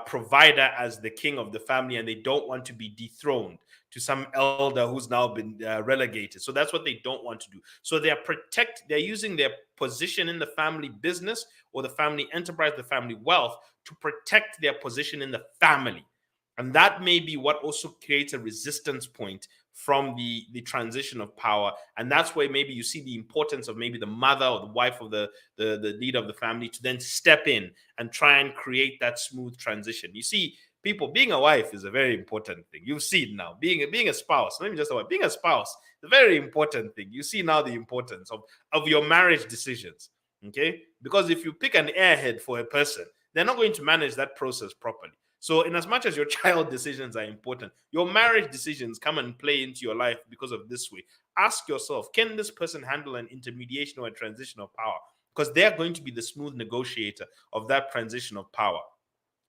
provider as the king of the family, and they don't want to be dethroned to some elder who's now been relegated. So that's what they don't want to do. So they're using their position in the family business or the family enterprise, the family wealth, to protect their position in the family. And that may be what also creates a resistance point from the transition of power. And that's where maybe you see the importance of maybe the mother or the wife of the leader of the family to then step in and try and create that smooth transition. You see, people, being a wife is a very important thing. You've seen now, being a spouse, not even just a wife, being a spouse, a very important thing. You see now the importance of your marriage decisions. Okay, because if you pick an airhead for a person, they're not going to manage that process properly. So, in as much as your child decisions are important, your marriage decisions come and play into your life because of this way. Ask yourself, can this person handle an intermediation or a transition of power? Because they're going to be the smooth negotiator of that transition of power.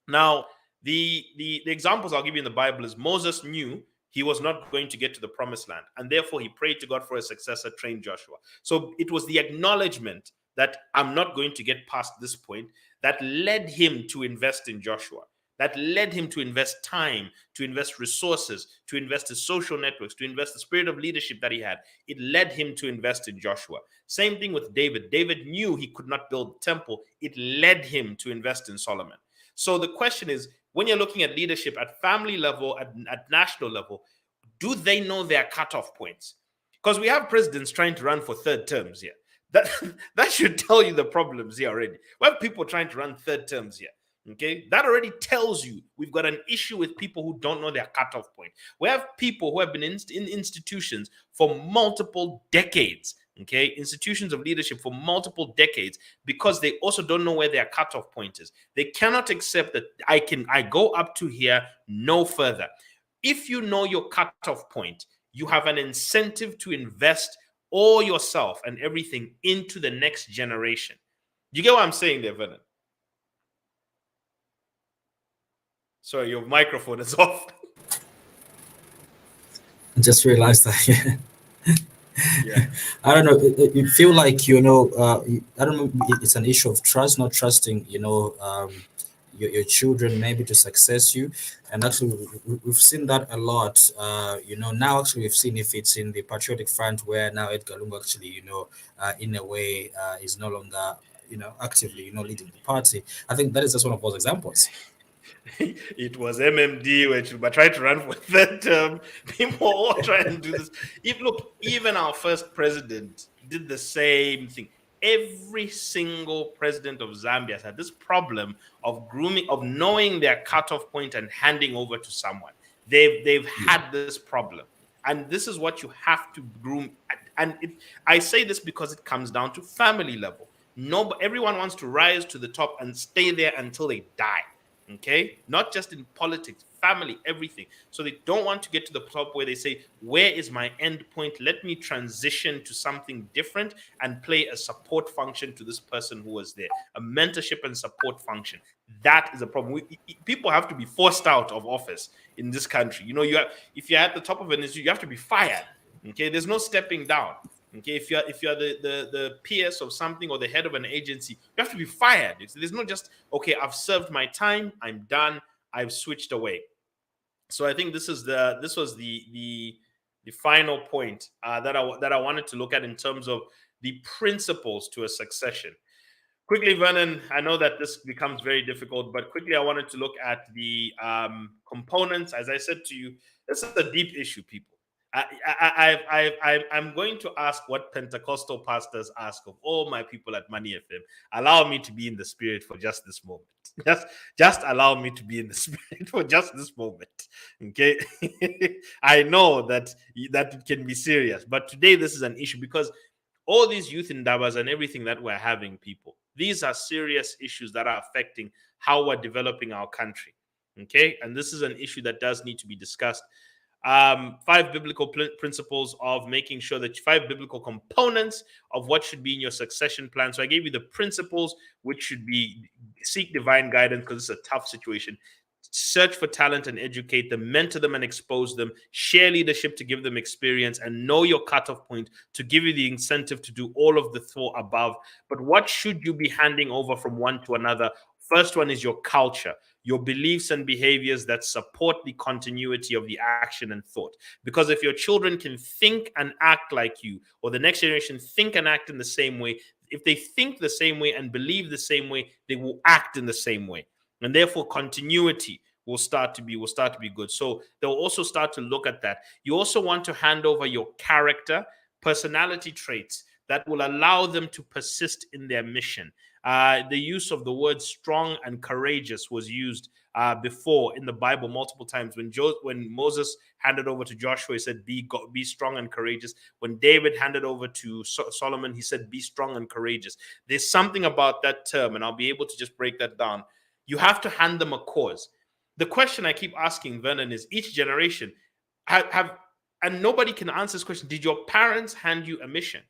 Now, the examples I'll give you in the Bible is Moses knew he was not going to get to the promised land, and therefore he prayed to God for a successor, trained Joshua. So it was the acknowledgement that I'm not going to get past this point that led him to invest in Joshua, that led him to invest time, to invest resources, to invest in social networks, to invest the spirit of leadership that he had. It led him to invest in Joshua. Same thing with David. David knew he could not build a temple. It led him to invest in Solomon. So the question is, when you're looking at leadership at family level, at national level, do they know their cutoff points? Because we have presidents trying to run for third terms here. That should tell you the problems here already. We have people trying to run third terms here. Okay, that already tells you we've got an issue with people who don't know their cutoff point. We have people who have been in institutions for multiple decades. Okay, institutions of leadership for multiple decades, because they also don't know where their cutoff point is. They cannot accept that I go up to here, no further. If you know your cutoff point, you have an incentive to invest all yourself and everything into the next generation. You get what I'm saying there, Vernon? Sorry, your microphone is off. I just realized that. Yeah. I don't know. You feel like, I don't know. It's an issue of trust, not trusting, your children maybe to success you. And actually, we've seen that a lot. Now actually we've seen if it's in the Patriotic Front, where now Edgar Lungu actually, in a way, is no longer, actively, leading the party. I think that is just one of those examples. It was MMD, which but tried to run for third term. People all trying to do this. Even our first president did the same thing. Every single president of Zambia has had this problem of grooming, of knowing their cutoff point and handing over to someone. They've had this problem, and this is what you have to groom. And I say this because it comes down to family level. Everyone wants to rise to the top and stay there until they die. Okay, not just in politics, family, everything. So they don't want to get to the top where they say, where is my end point? Let me transition to something different and play a support function to this person who was there, a mentorship and support function. That is a problem. People have to be forced out of office in this country. If you're at the top of an institute, you have to be fired. Okay, there's no stepping down. Okay, if you're the PS of something or the head of an agency, you have to be fired. There's not just, okay, I've served my time, I'm done, I've switched away. So I think this was the final point that I wanted to look at in terms of the principles to a succession. Quickly, Vernon, I know that this becomes very difficult, but quickly I wanted to look at the components. As I said to you, this is a deep issue, people. I'm going to ask what Pentecostal pastors ask of all my people at Money FM. Allow me to be in the spirit for just this moment. Just allow me to be in the spirit for just this moment. Okay. I know that can be serious, but today this is an issue because all these youth endeavors and everything that we're having, people, these are serious issues that are affecting how we're developing our country. Okay. And this is an issue that does need to be discussed. 5 biblical principles of making sure that 5 biblical components of what should be in your succession plan. So I gave you the principles, which should be seek divine guidance because it's a tough situation. Search for talent and educate them, mentor them and expose them, share leadership to give them experience, and know your cutoff point to give you the incentive to do all of the 4 above. But what should you be handing over from one to another? First one is your culture, your beliefs and behaviors that support the continuity of the action and thought. Because if your children can think and act like you, or the next generation think and act in the same way, if they think the same way and believe the same way, they will act in the same way. And therefore, continuity will start to be good. So they'll also start to look at that. You also want to hand over your character, personality traits that will allow them to persist in their mission. The use of the word strong and courageous was used before in the Bible multiple times. When Moses handed over to Joshua, he said, be strong and courageous. When David handed over to Solomon, he said, be strong and courageous. There's something about that term, and I'll be able to just break that down. You have to hand them a cause. The question I keep asking, Vernon, is each generation and nobody can answer this question. Did your parents hand you a mission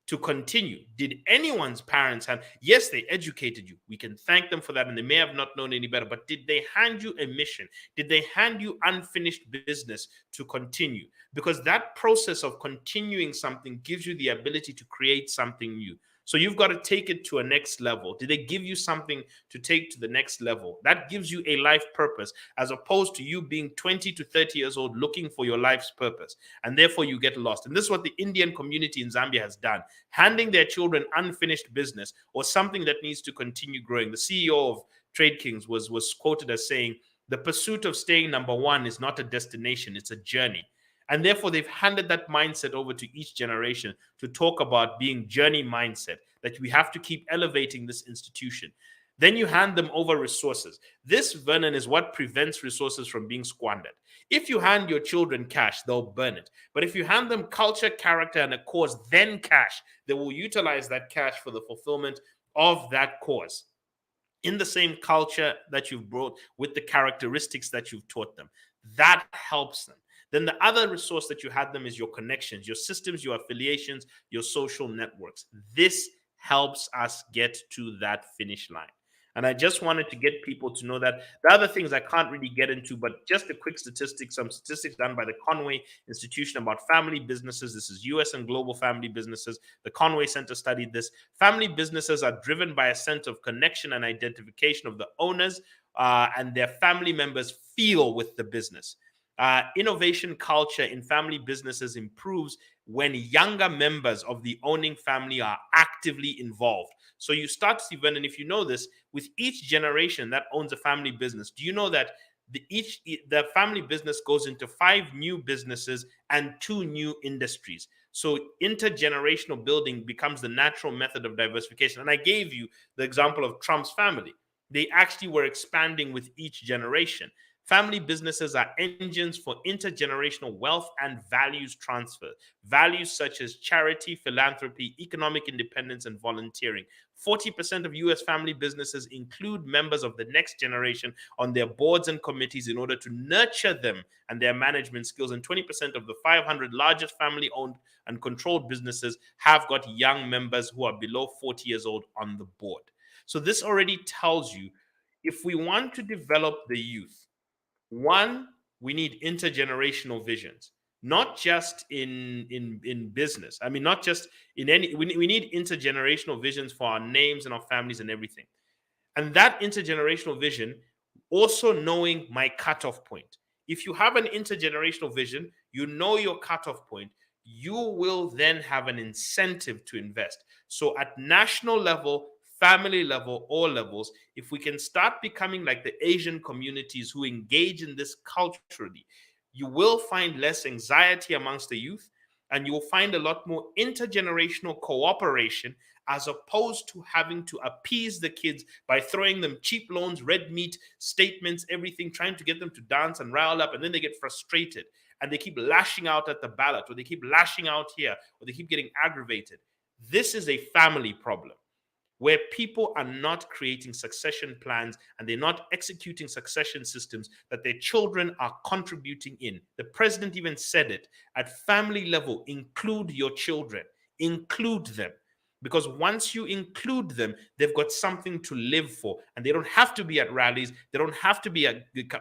to continue? Did anyone's parents hand? Yes, they educated you. We can thank them for that, and they may have not known any better. But did they hand you a mission? Did they hand you unfinished business to continue? Because that process of continuing something gives you the ability to create something new. So you've got to take it to a next level. Did they give you something to take to the next level? That gives you a life purpose, as opposed to you being 20 to 30 years old looking for your life's purpose. And therefore you get lost. And this is what the Indian community in Zambia has done, handing their children unfinished business or something that needs to continue growing. The CEO of Trade Kings was quoted as saying, the pursuit of staying number one is not a destination, it's a journey. And therefore, they've handed that mindset over to each generation to talk about being journey mindset, that we have to keep elevating this institution. Then you hand them over resources. This, Vernon, is what prevents resources from being squandered. If you hand your children cash, they'll burn it. But if you hand them culture, character, and a cause, then cash, they will utilize that cash for the fulfillment of that cause in the same culture that you've brought with the characteristics that you've taught them. That helps them. Then the other resource that you had them is your connections, your systems, your affiliations, your social networks. This helps us get to that finish line. And I just wanted to get people to know that. The other things I can't really get into, but just a quick statistic, some statistics done by the Conway Institution about family businesses. This is US and global family businesses. The Conway Center studied this. Family businesses are driven by a sense of connection and identification of the owners and their family members feel with the business. Innovation culture in family businesses improves when younger members of the owning family are actively involved. So you start to see, Vernon, if you know this, with each generation that owns a family business, do you know that the family business goes into 5 new businesses and 2 new industries? So intergenerational building becomes the natural method of diversification. And I gave you the example of Trump's family. They actually were expanding with each generation. Family businesses are engines for intergenerational wealth and values transfer. Values such as charity, philanthropy, economic independence, and volunteering. 40% of US family businesses include members of the next generation on their boards and committees in order to nurture them and their management skills. And 20% of the 500 largest family-owned and controlled businesses have got young members who are below 40 years old on the board. So this already tells you, if we want to develop the youth, one, we need intergenerational visions, not just in business. I mean, not just in any, we need intergenerational visions for our names and our families and everything. And that intergenerational vision, also knowing my cutoff point. If you have an intergenerational vision, you know your cutoff point, you will then have an incentive to invest. So at national level, family level, all levels, if we can start becoming like the Asian communities who engage in this culturally, you will find less anxiety amongst the youth, and you will find a lot more intergenerational cooperation, as opposed to having to appease the kids by throwing them cheap loans, red meat, statements, everything, trying to get them to dance and rile up, and then they get frustrated and they keep lashing out at the ballot, or they keep lashing out here, or they keep getting aggravated. This is a family problem, where people are not creating succession plans and they're not executing succession systems that their children are contributing in. The president even said it, at family level, include your children, include them. Because once you include them, they've got something to live for. And they don't have to be at rallies. They don't have to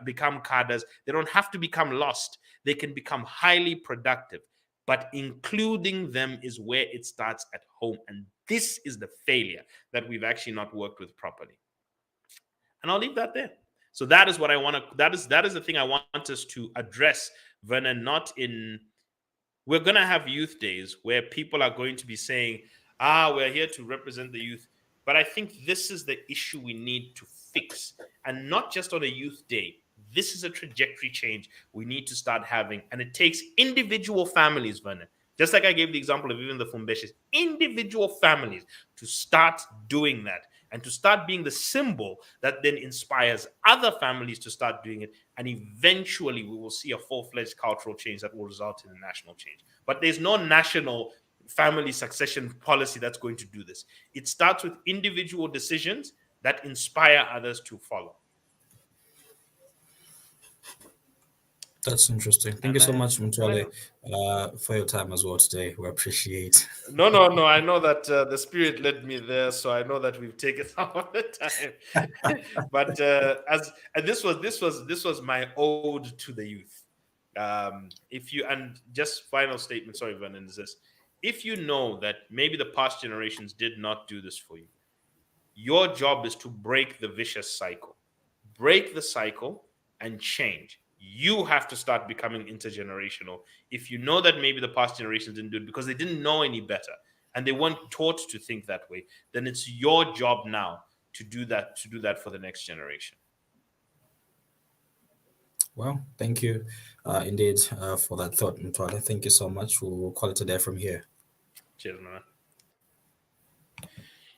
become cadres. They don't have to become lost. They can become highly productive. But including them is where it starts at home. And this is the failure that we've actually not worked with properly. And I'll leave that there. So that is what I want to, that is the thing I want us to address, Vernon, we're going to have youth days where people are going to be saying, we're here to represent the youth. But I think this is the issue we need to fix. And not just on a youth day. this is a trajectory change we need to start having. And it takes individual families, Vernon, just like I gave the example of even the Fumbeshis, individual families to start doing that and to start being the symbol that then inspires other families to start doing it. And eventually we will see a full-fledged cultural change that will result in a national change. But there's no national family succession policy that's going to do this. It starts with individual decisions that inspire others to follow. That's interesting. Thank you so much, Mthwale, for your time as well today. We appreciate. No. I know that the spirit led me there, so I know that we've taken some of the time. But this was my ode to the youth. If you, and just final statement, sorry, Vernon, is this: if you know that maybe the past generations did not do this for you, your job is to break the vicious cycle, break the cycle, and change. You have to start becoming intergenerational. If you know that maybe the past generations didn't do it because they didn't know any better and they weren't taught to think that way, then it's your job now to do that for the next generation. Well, thank you indeed for that thought, Mthwale. Thank you so much. We'll call it a day from here. Cheers, man.